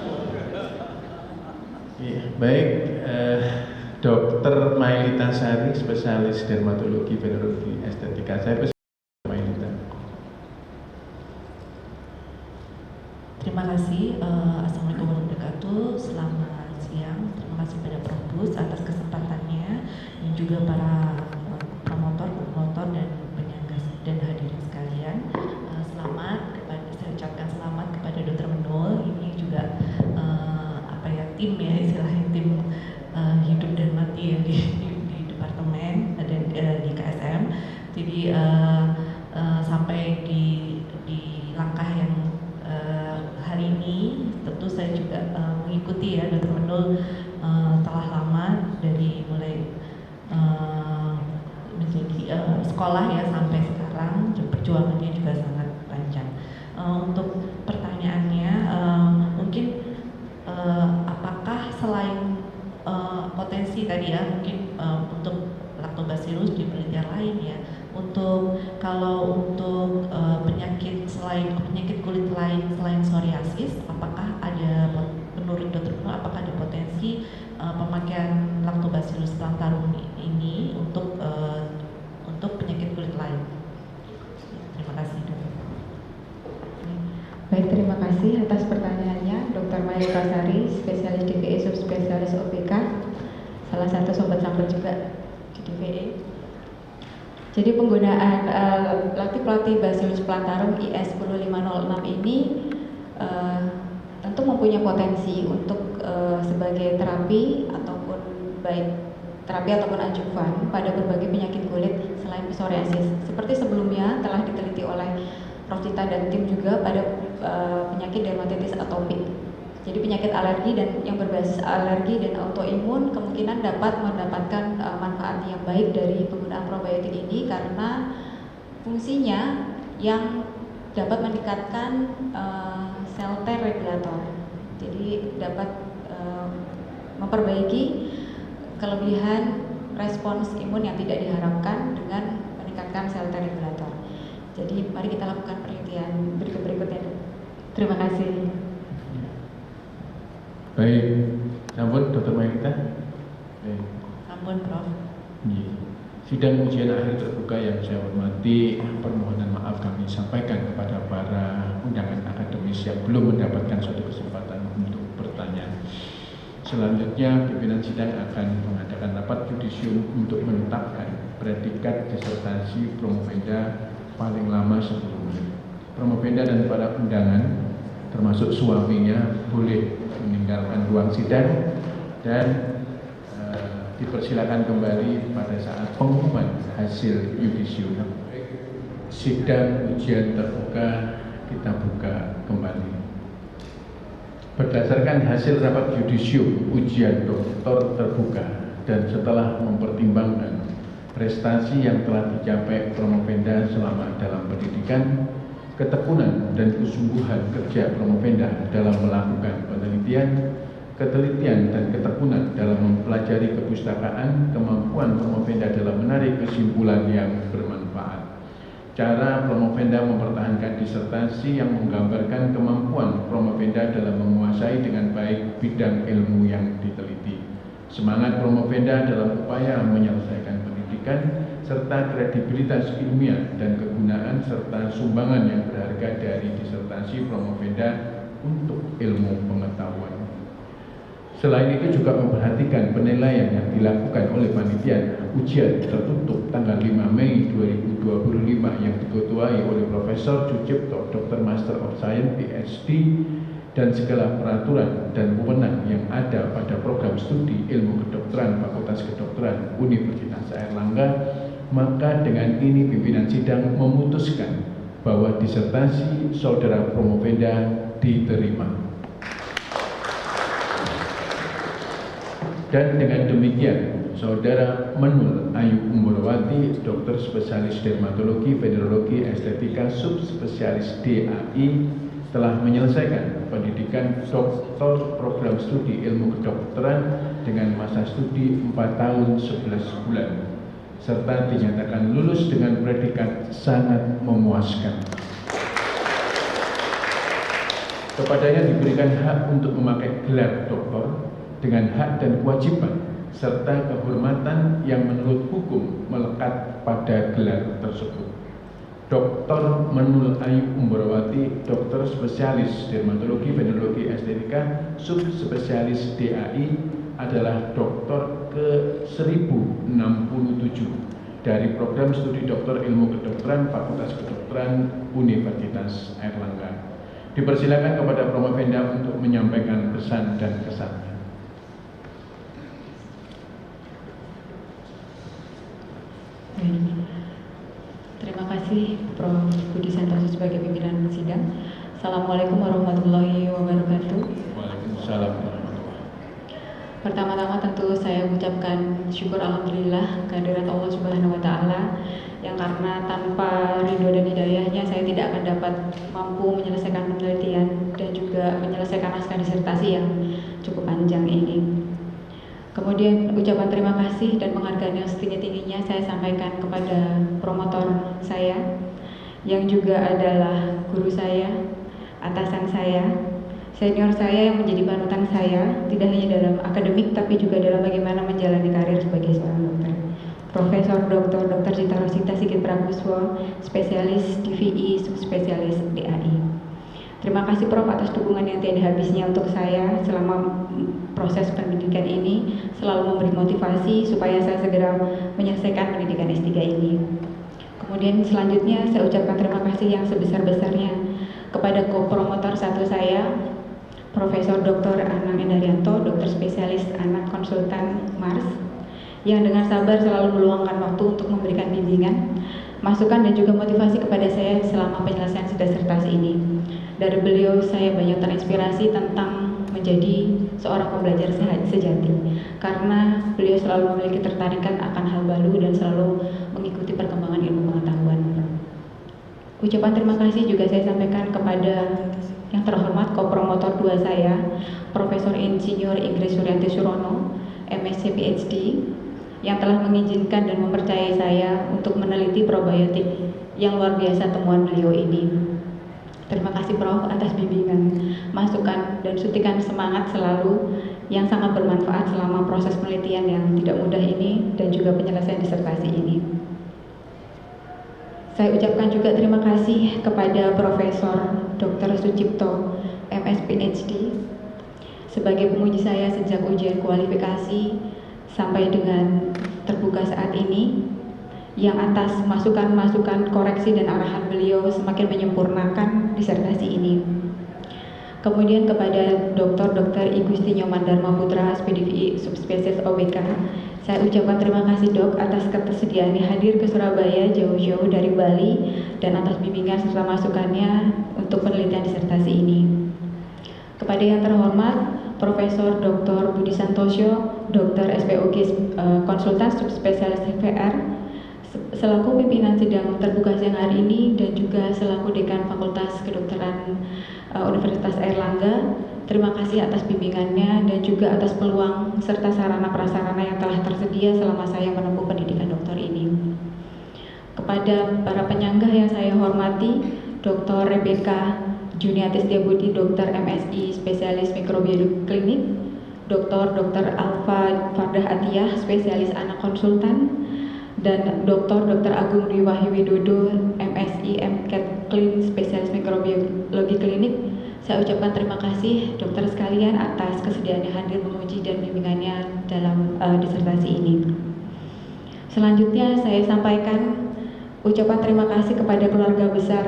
S2: Ya, baik, Dr. Mailita Sari, spesialis dermatologi, venerologi, estetika. Saya Mailita.
S15: Terima kasih. Assalamualaikum warahmatullahi wabarakatuh. Selamat siang. Terima kasih pada Prof. Bus atas kesempatannya dan juga para promotor dan penyangga dan hadirin sekalian. Saya ucapkan selamat kepada Dr. Menul. Ini juga tim ya, istilahnya tim hidup dan mati ya di departemen dan di KSM. Jadi sampai di langkah yang hari ini tentu saya juga mengikuti ya Dr. Menul telah lama dari mulai menjadi sekolah ya sampai sekarang, perjuangannya juga sangat panjang. Untuk pertanyaannya mungkin apakah selain potensi tadi ya mungkin untuk Lactobacillus di penelitian lain ya, kalau untuk penyakit selain penyakit kulit lain selain psoriasis, apakah ada menurut Dr. Menul apakah ada potensi pemakaian Lactobacillus plantarum ini untuk penyakit kulit lain? Terima kasih, Dok.
S1: Baik, terima kasih atas pertanyaannya, Dr. Maya Prasari, spesialis DVE subspesialis OPK, salah satu sobat sampel juga di DVE. Jadi penggunaan Lactobacillus plantarum IS 10506 ini tentu mempunyai potensi untuk sebagai terapi ataupun adjuvan pada berbagai penyakit kulit selain psoriasis. Seperti sebelumnya telah diteliti oleh Prof. Tita dan tim juga pada penyakit dermatitis atopik. Jadi penyakit alergi dan yang berbasis alergi dan autoimun kemungkinan dapat mendapatkan manfaat yang baik dari penggunaan probiotik ini karena fungsinya yang dapat meningkatkan sel T regulator. Jadi dapat memperbaiki kelebihan respons imun yang tidak diharapkan dengan meningkatkan sel T regulator. Jadi mari kita lakukan penelitian berikutnya. Terima kasih.
S2: Baik, sampun Dr. Maita.
S15: Sampun, Prof.
S2: Sidang ujian akhir terbuka yang saya hormati, permohonan maaf kami sampaikan kepada para undangan akademis yang belum mendapatkan suatu kesempatan untuk bertanya. Selanjutnya, pimpinan sidang akan mengadakan rapat yudisium untuk menetapkan predikat disertasi promovenda paling lama sebelumnya. Promovenda dan para undangan, termasuk suaminya, boleh meninggalkan ruang sidang dan dipersilakan kembali pada saat pengumuman hasil yudisium. Sidang ujian terbuka kita buka kembali. Berdasarkan hasil rapat yudisium ujian doktor terbuka dan setelah mempertimbangkan prestasi yang telah dicapai Promovenda selama dalam pendidikan, ketekunan dan kesungguhan kerja Promovenda dalam melakukan penelitian, ketelitian dan ketekunan dalam mempelajari kepustakaan, kemampuan Promovenda dalam menarik kesimpulan yang bermanfaat. Cara Promovenda mempertahankan disertasi yang menggambarkan kemampuan Promovenda dalam menguasai dengan baik bidang ilmu yang diteliti. Semangat Promovenda dalam upaya menyelesaikan pendidikan serta kredibilitas ilmiah dan kegunaan serta sumbangan yang berharga dari disertasi Promovenda untuk ilmu pengetahuan. Selain itu juga memperhatikan penilaian yang dilakukan oleh panitia ujian tertutup tanggal 5 Mei 2025 yang diketuai oleh Profesor Sucipto, Dr. Master of Science, PhD, dan segala peraturan dan wewenang yang ada pada program studi ilmu kedokteran Fakultas Kedokteran Universitas Airlangga, maka dengan ini pimpinan sidang memutuskan bahwa disertasi saudara Promovenda diterima. Dan dengan demikian, Saudara Menul Ayu Umurwati, dokter spesialis dermatologi, venerologi, estetika, subspesialis DAI, telah menyelesaikan pendidikan doktor program studi ilmu kedokteran dengan masa studi 4 tahun 11 bulan, serta dinyatakan lulus dengan predikat sangat memuaskan. Kepadanya diberikan hak untuk memakai gelar doktor dengan hak dan kewajiban serta kehormatan yang menurut hukum melekat pada gelar tersebut. Dr. Menul Ayu Umurwati, dokter spesialis dermatologi, venerologi, estetika, subspesialis DAI, adalah doktor ke-1067 dari program studi doktor ilmu kedokteran Fakultas Kedokteran Universitas Airlangga. Dipersilakan kepada Promovenda untuk menyampaikan pesan dan kesannya.
S1: Terima kasih Prof. Budi Santoso sebagai pimpinan sidang. Assalamualaikum warahmatullahi wabarakatuh.
S2: Waalaikumsalam.
S1: Pertama-tama tentu saya mengucapkan syukur alhamdulillah kehadirat Allah Subhanahu wa taala yang karena tanpa ridho dan hidayahnya saya tidak akan dapat mampu menyelesaikan penelitian dan juga menyelesaikan naskah disertasi yang cukup panjang ini. Kemudian ucapan terima kasih dan penghargaan yang setinggi-tingginya saya sampaikan kepada promotor saya yang juga adalah guru saya Senior saya yang menjadi panutan saya, tidak hanya dalam akademik tapi juga dalam bagaimana menjalani karir sebagai seorang dokter. Profesor Dr. Cita Rosita Sigit Prakuswa, spesialis DVI, subspesialis DAI. Terima kasih Prof atas dukungan yang tiada habisnya untuk saya selama proses pendidikan ini, selalu memberi motivasi supaya saya segera menyelesaikan pendidikan S3 ini. Kemudian selanjutnya saya ucapkan terima kasih yang sebesar-besarnya kepada co-promotor satu saya, Profesor Dr. Anang Endaryanto, dokter spesialis anak konsultan Mars, yang dengan sabar selalu meluangkan waktu untuk memberikan bimbingan, masukan dan juga motivasi kepada saya selama penyelesaian disertasi ini. Dari beliau saya banyak terinspirasi tentang menjadi seorang pembelajar sejati, karena beliau selalu memiliki ketertarikan akan hal baru dan selalu mengikuti perkembangan ilmu pengetahuan. Ucapan terima kasih juga saya sampaikan kepada yang terhormat co-promotor 2 saya, Profesor Insinyur Inggris Suryanti Surono, MSc PhD, yang telah mengizinkan dan mempercayai saya untuk meneliti probiotik yang luar biasa temuan beliau ini. Terima kasih Prof atas bimbingan, masukan, dan suntikan semangat selalu yang sangat bermanfaat selama proses penelitian yang tidak mudah ini dan juga penyelesaian disertasi ini. Saya ucapkan juga terima kasih kepada Profesor Dr. Sucipto, MS PhD, sebagai penguji saya sejak ujian kualifikasi sampai dengan terbuka saat ini, yang atas masukan-masukan, koreksi dan arahan beliau semakin menyempurnakan disertasi ini. Kemudian kepada Dr. I Gusti Nyoman Dharma Putra, SPDVI subspesies OBK, saya ucapkan terima kasih Dok atas ketersediaannya hadir ke Surabaya jauh-jauh dari Bali dan atas bimbingan serta masukannya untuk penelitian disertasi ini. Kepada yang terhormat Profesor Dr. Budi Santosyo, Dr. SPOG konsultan subspesialis TVR, selaku pimpinan sidang terbuka siang hari ini dan juga selaku Dekan Fakultas Kedokteran Universitas Airlangga, terima kasih atas bimbingannya dan juga atas peluang serta sarana-prasarana yang telah tersedia selama saya menempuh pendidikan dokter ini. Kepada para penyangga yang saya hormati, Dr. Rebecca Juniati Setiabudi, Dr. MSI Spesialis Mikrobiologi Klinik, Dr. Alfa Fardah Atiyah, Spesialis Anak Konsultan, dan Dr. Agung Dwi Wahyu Widodo, MSI MCAT Klin, Spesialis Mikrobiologi Klinik. Saya ucapkan terima kasih dokter sekalian atas kesediaannya hadir menguji dan bimbingannya dalam disertasi ini. Selanjutnya saya sampaikan ucapan terima kasih kepada keluarga besar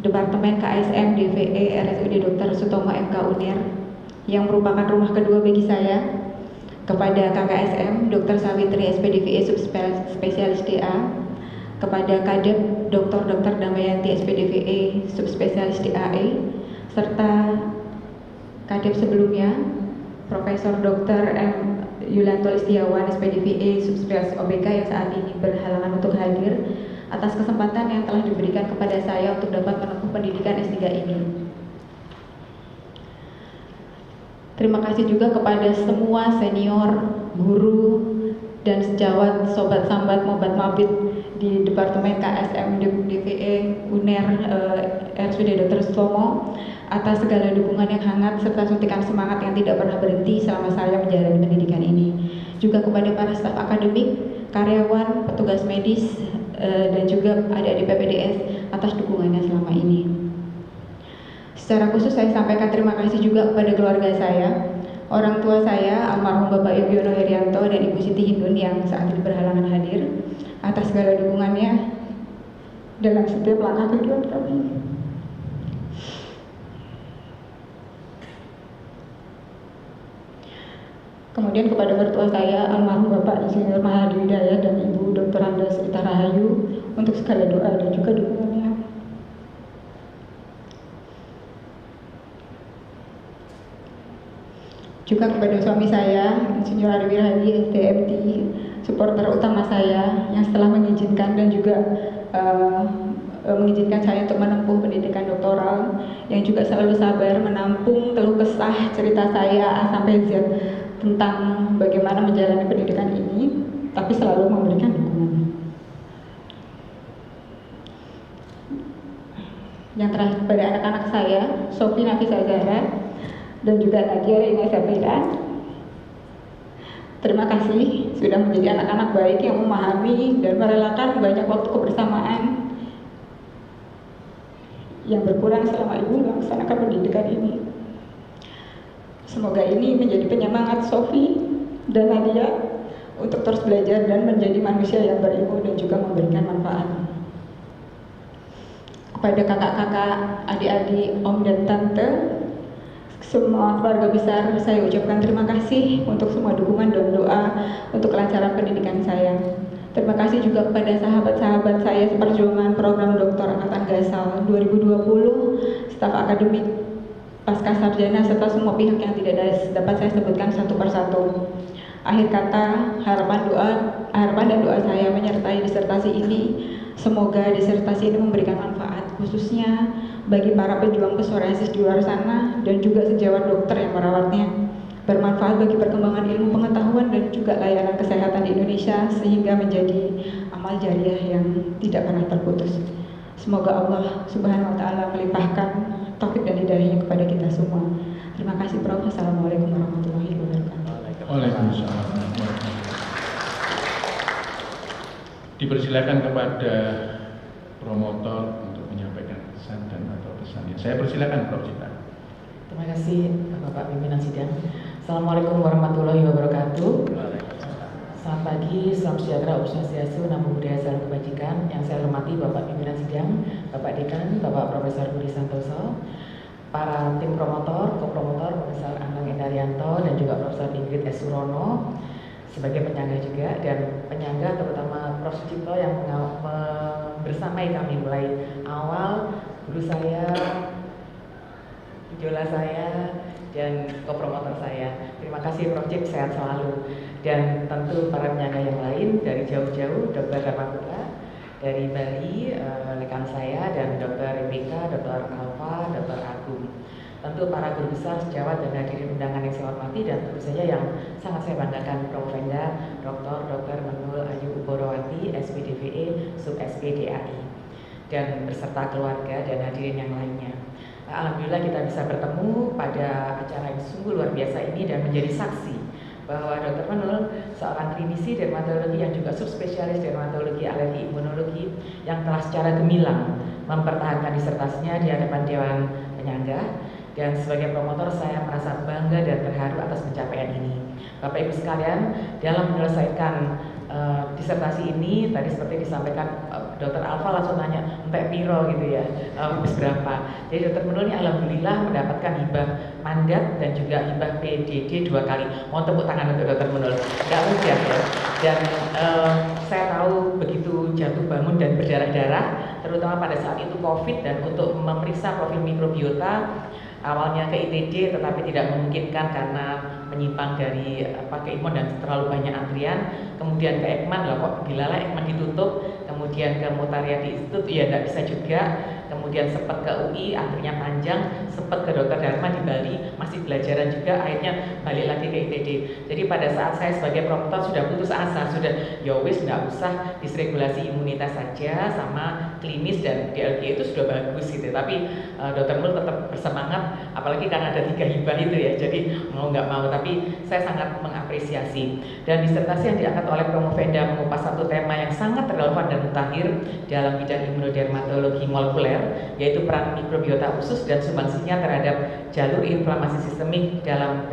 S1: Departemen KSM DVE RSUD Dr. Sutomo MK Uner yang merupakan rumah kedua bagi saya, kepada KKSM Dr. Sawitri SPDVE subspesialis DA, kepada Kadep Dr. Damayanti SPDVE subspesialis DAE, serta Kadep sebelumnya Profesor Dr. M. Yulianto Listiawan SPDVE subspesialis OBK yang saat ini berhalangan untuk hadir, atas kesempatan yang telah diberikan kepada saya untuk dapat menempuh pendidikan S3 ini. Terima kasih juga kepada semua senior, guru, dan sejawat, sobat sambat, mobat mabit di Departemen KSM DVE UNER RSUD Dr. Sutomo atas segala dukungan yang hangat serta suntikan semangat yang tidak pernah berhenti selama saya menjalani pendidikan ini. Juga kepada para staf akademik, karyawan, petugas medis, dan juga adik-adik PPDS atas dukungannya selama ini. Secara khusus saya sampaikan terima kasih juga kepada keluarga saya, orang tua saya, almarhum Bapak Yugiono Herianto dan Ibu Siti Hindun yang saat ini berhalangan hadir, atas segala dukungannya dalam setiap langkah kehidupan kami. Kemudian kepada mertua saya, almarhum Bapak Insinyur Mahadi Widaya dan Ibu Dr. Andas Ita Rahayu untuk segala doa dan juga dukungannya. Juga kepada suami saya, Insinyur Ari Wirahadi, STMT, supporter utama saya yang setelah mengizinkan dan juga mengizinkan saya untuk menempuh pendidikan doktoral, yang juga selalu sabar menampung keluh kesah cerita saya A sampai Z tentang bagaimana menjalani pendidikan ini, tapi selalu memberikan dukungan.
S16: Yang terakhir kepada anak-anak saya, Sofi Nafisa Zahra dan juga Nadia Reina Zabira. Terima kasih sudah menjadi anak-anak baik yang memahami dan merelakan banyak waktu kebersamaan yang berkurang selama Ibu melaksanakan pendidikan ini. Semoga ini menjadi penyemangat Sofi dan Nadia untuk terus belajar dan menjadi manusia yang berilmu dan juga memberikan manfaat. Kepada kakak-kakak, adik-adik, om dan tante, semua keluarga besar, saya ucapkan terima kasih untuk semua dukungan dan doa untuk kelancaran pendidikan saya. Terima kasih juga kepada sahabat-sahabat saya seperjuangan program Doktor Angkatan Gasal 2020, staf akademik, pasca sarjana, serta semua pihak yang tidak dapat saya sebutkan satu persatu. Akhir kata, harapan dan doa saya menyertai disertasi ini. Semoga disertasi ini memberikan manfaat khususnya bagi para pejuang psoriasis di luar sana dan juga sejawat dokter yang merawatnya. Bermanfaat bagi perkembangan ilmu pengetahuan dan juga layanan kesehatan di Indonesia sehingga menjadi amal jariah yang tidak pernah terputus. Semoga Allah Subhanahu wa taala melimpahkan taufik dan hidayahnya kepada kita semua. Terima kasih Prof. Assalamualaikum warahmatullahi wabarakatuh.
S2: Waalaikumsalam. Dipersilakan kepada promotor untuk menyampaikan pesan dan atau pesannya. Saya persilakan Prof. Cita.
S3: Terima kasih Bapak Pimpinan Sidang. Assalamualaikum warahmatullahi wabarakatuh. Selamat pagi, salam sejahtera, Om Swastiastu, Namo Buddhaya, Salam Kebajikan. Yang saya hormati Bapak Pimpinan Sidang, Bapak Dekan, Bapak Profesor Budi Santoso, para tim promotor, kopromotor, Profesor Anang Indaryanto dan juga Profesor Ingrid S. Surono sebagai penyangga juga, dan penyangga terutama Prof. Sucipto yang bersamai kami mulai awal, guru saya, idola saya, dan kopromotor saya. Terima kasih Prof. Cip, sehat selalu. Dan tentu para penyangga yang lain dari jauh-jauh, Dr. Dharma Putra dari Bali, rekan saya, dan Dr. Rebecca, Dr. Alfa, Dr. Agung. Tentu para guru besar, sejawat dan hadirin undangan yang saya hormati, dan tentu saja yang sangat saya banggakan, Prof. Venda, Dr. Menul Ayu Uborowati, SPDVE, Sub SPDAI, dan beserta keluarga dan hadirin yang lainnya. Alhamdulillah kita bisa bertemu pada acara yang sungguh luar biasa ini dan menjadi saksi bahwa Dr. Menul, seorang klinisi dermatologi yang juga subspesialis dermatologi alergi imunologi yang telah secara gemilang mempertahankan disertasinya di hadapan Dewan Penyangga. Dan sebagai promotor saya merasa bangga dan terharu atas pencapaian ini. Bapak Ibu sekalian, dalam menyelesaikan disertasi ini tadi seperti disampaikan Dr. Alfa langsung nanya sampai piro gitu ya, habis berapa. Jadi Dr. Menul ini alhamdulillah mendapatkan hibah mandat dan juga hibah PDD 2 kali. Mohon tepuk tangan untuk Dr. Menul, nggak mudah ya. Dan saya tahu begitu jatuh bangun dan berdarah-darah, terutama pada saat itu COVID, dan untuk memeriksa profil mikrobiota awalnya ke ITD tetapi tidak memungkinkan karena menyimpang dari Imun dan terlalu banyak antrian. Kemudian ke Ekman, lah kok dilalah Ekman ditutup. Kemudian ke Mutariati Institut, ya tidak bisa juga. Kemudian sempat ke UI, antrinya panjang. Sempat ke Dr. Dharma di Bali, masih belajaran juga. Akhirnya balik lagi ke ITD. Jadi pada saat saya sebagai promotor sudah putus asa, sudah ya wis nggak usah disregulasi imunitas saja sama klinis dan DLG itu sudah bagus gitu. Tapi Dr. Menul tetap bersemangat, apalagi karena ada 3 hibah itu ya. Jadi mau nggak mau, tapi saya sangat mengapresiasi. Dan disertasi yang diangkat oleh Prof. Venda mengupas satu tema yang sangat relevan dan mutakhir dalam bidang imunodermatologi molekuler, yaitu peran mikrobiota usus dan sumbangsinya terhadap jalur inflamasi sistemik dalam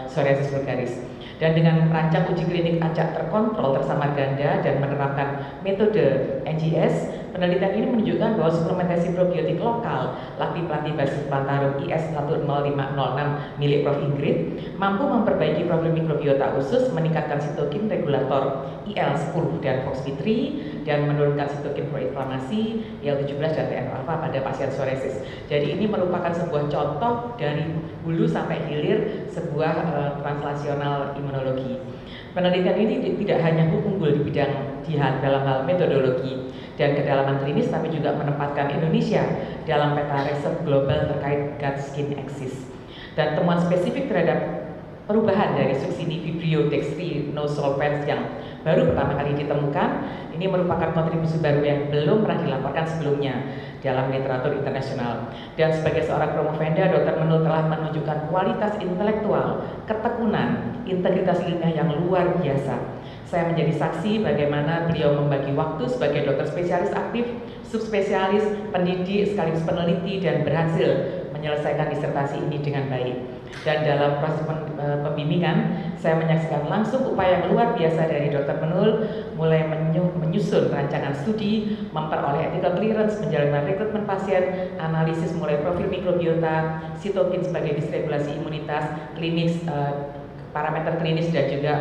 S3: psoriasis vulgaris. Dan dengan merancang uji klinik acak terkontrol tersamar ganda dan menerapkan metode NGS, penelitian ini menunjukkan bahwa suplementasi probiotik lokal Lactibacillus plantarum IS 10506 milik Prof. Ingrid mampu memperbaiki problem mikrobiota usus, meningkatkan sitokin regulator IL-10 dan FOXP3, dan menurunkan sitokin proinflamasi IL-17 dan TNF-alpha pada pasien psoriasis. Jadi ini merupakan sebuah contoh dari hulu sampai hilir sebuah translasional imunologi. Penelitian ini tidak hanya unggul di bidang jihad dalam hal metodologi dan kedalaman klinis, tapi juga menempatkan Indonesia dalam peta riset global terkait gut skin axis. Dan temuan spesifik terhadap perubahan dari succini vibrio dextri no solvents yang baru pertama kali ditemukan ini merupakan kontribusi baru yang belum pernah dilaporkan sebelumnya. dalam literatur internasional. Dan sebagai seorang promovenda, Dr. Menul telah menunjukkan kualitas intelektual, ketekunan, integritas ilmiah yang luar biasa. Saya menjadi saksi bagaimana beliau membagi waktu sebagai dokter spesialis aktif, subspesialis, pendidik, sekaligus peneliti, dan berhasil menyelesaikan disertasi ini dengan baik. Dan dalam proses pembimbingan, saya menyaksikan langsung upaya yang luar biasa dari Dr. Menul, mulai menyusun rancangan studi, memperoleh ethical clearance, menjalankan rekrutmen pasien, analisis mulai profil mikrobiota, sitokin sebagai disregulasi imunitas, klinis, parameter klinis, dan juga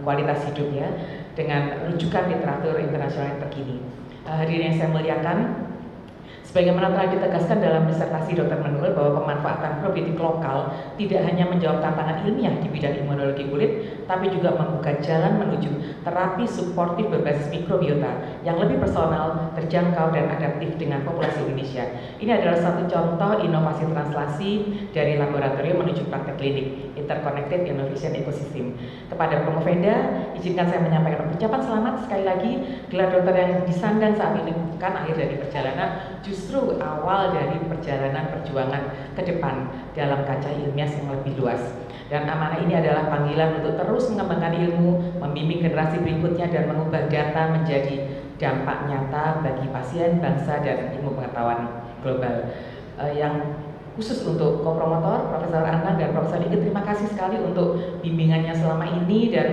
S3: kualitas hidupnya dengan rujukan literatur internasional yang terkini. Hadirin yang saya muliakan, sebagaimana telah ditegaskan dalam disertasi Dr. Menul bahwa pemanfaatan probiotik lokal tidak hanya menjawab tantangan ilmiah di bidang imunologi kulit, tapi juga membuka jalan menuju terapi suportif berbasis mikrobiota yang lebih personal, terjangkau, dan adaptif dengan populasi Indonesia. Ini adalah satu contoh inovasi translasi dari laboratorium menuju praktek klinik, Interconnected Innovation Ecosystem. Kepada Promovenda, izinkan saya menyampaikan ucapan selamat sekali lagi. Gelar dokter yang disandang saat ini bukan akhir dari perjalanan, justru awal dari perjalanan perjuangan ke depan dalam kancah ilmiah yang lebih luas. Dan amanah ini adalah panggilan untuk terus mengembangkan ilmu, membimbing generasi berikutnya, dan mengubah data menjadi dampak nyata bagi pasien, bangsa, dan ilmu pengetahuan global. Yang khusus untuk kopromotor, Profesor Anang dan Profesor Ingrid, terima kasih sekali untuk bimbingannya selama ini, dan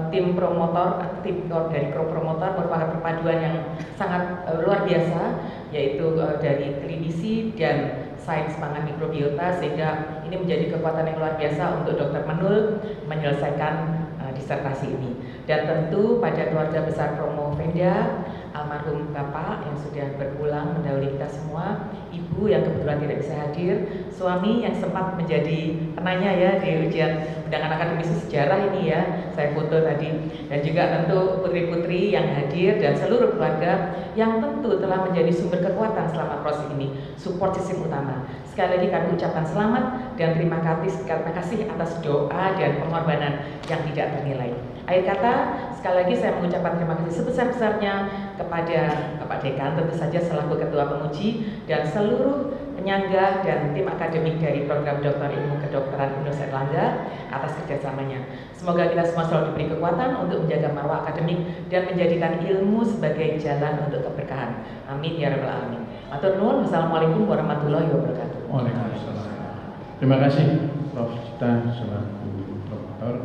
S3: tim promotor, tim dari kopromotor merupakan perpaduan yang sangat luar biasa, yaitu dari klinisi dan sains pangan mikrobiota, sehingga ini menjadi kekuatan yang luar biasa untuk Dr. Menul menyelesaikan disertasi ini. Dan tentu pada keluarga besar Promovenda, almarhum Bapak yang sudah berpulang mendahului kita semua, Ibu yang kebetulan tidak bisa hadir, suami yang sempat menjadi penanya ya di ujian undangan akademisi sejarah ini ya, saya foto tadi, dan juga tentu putri-putri yang hadir dan seluruh keluarga yang tentu telah menjadi sumber kekuatan selama proses ini, support sistem utama. Sekali lagi kami ucapkan selamat dan terima kasih atas doa dan pengorbanan yang tidak ternilai. Akhir kata, sekali lagi saya mengucapkan terima kasih sebesar-besarnya kepada Bapak Dekan, tentu saja selaku Ketua Penguji, dan seluruh penyangga dan tim akademik dari program Doktor Ilmu Kedokteran Universitas Erlangga atas kerjasamanya. Semoga kita semua selalu diberi kekuatan untuk menjaga marwah akademik dan menjadikan ilmu sebagai jalan untuk keberkahan. Amin ya rabbal alamin. Matur nuwun. Wassalamualaikum warahmatullahi wabarakatuh.
S2: Waalaikumsalam. Terima kasih Prof. Cita selaku promotor.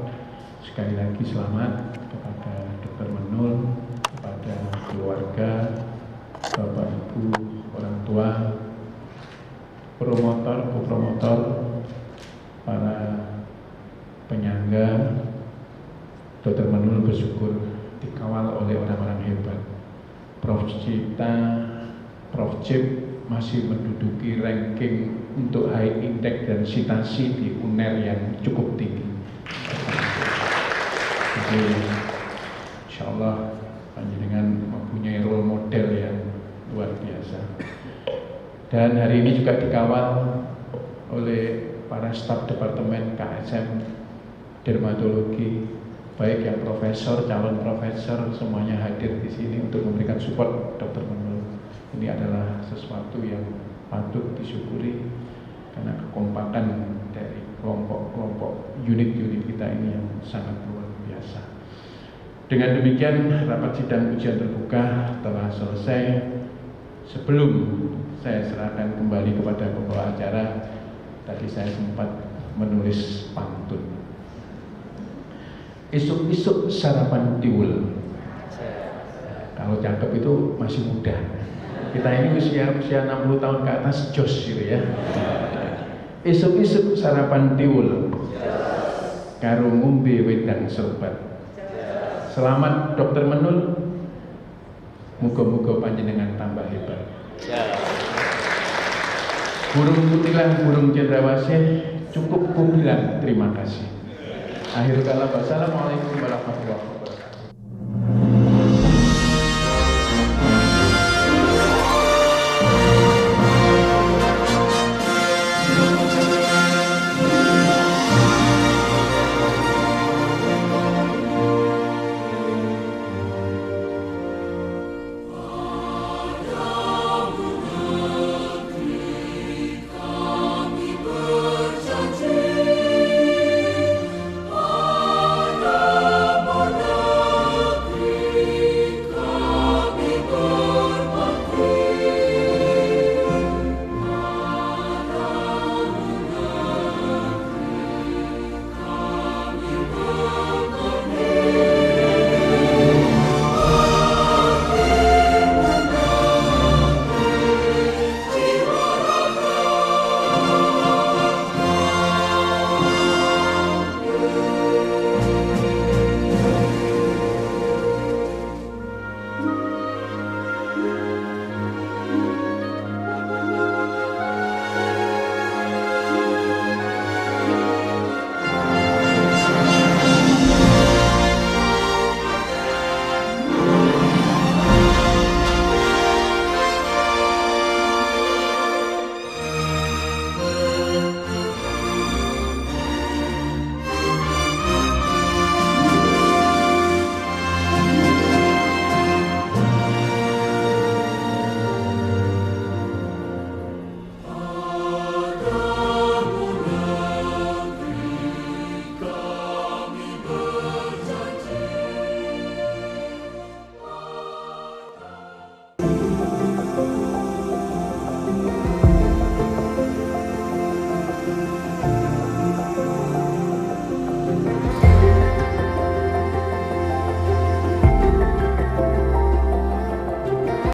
S2: Sekali lagi selamat kepada Dr. Menul, kepada keluarga, Bapak Ibu, orang tua, promotor, kopromotor, para penyangga. Dr. Menul bersyukur dikawal oleh orang-orang hebat. Prof. Cita, Prof. Cip masih menduduki ranking untuk high index dan citasi di UNER yang cukup tinggi. Jadi, insya Allah panjenengan mempunyai role model yang luar biasa. Dan hari ini juga dikawal oleh para staf departemen KSM dermatologi, baik yang profesor, calon profesor, semuanya hadir di sini untuk memberikan support Dr. Menul. Ini adalah sesuatu yang patut disyukuri karena kekompakan dari kelompok-kelompok unit-unit kita ini yang sangat luar biasa. Dengan demikian, rapat sidang ujian terbuka telah selesai. Sebelum saya serahkan kembali kepada pembawa acara, tadi saya sempat menulis pantun. Isuk-isuk sarapan tiwul. Kalau cakep itu masih muda. Kita ini usia 60 tahun ke atas jos gitu ya. Isuk-isuk sarapan tiwul. Karo ngombe wedang serbat. Selamat Dr. Menul. Muga-muga panjenengan tambah hebat. Burung putilah burung cendrawasih, cukup ku bilang terima kasih. Akhirul kalam, wassalamualaikum warahmatullahi wabarakatuh.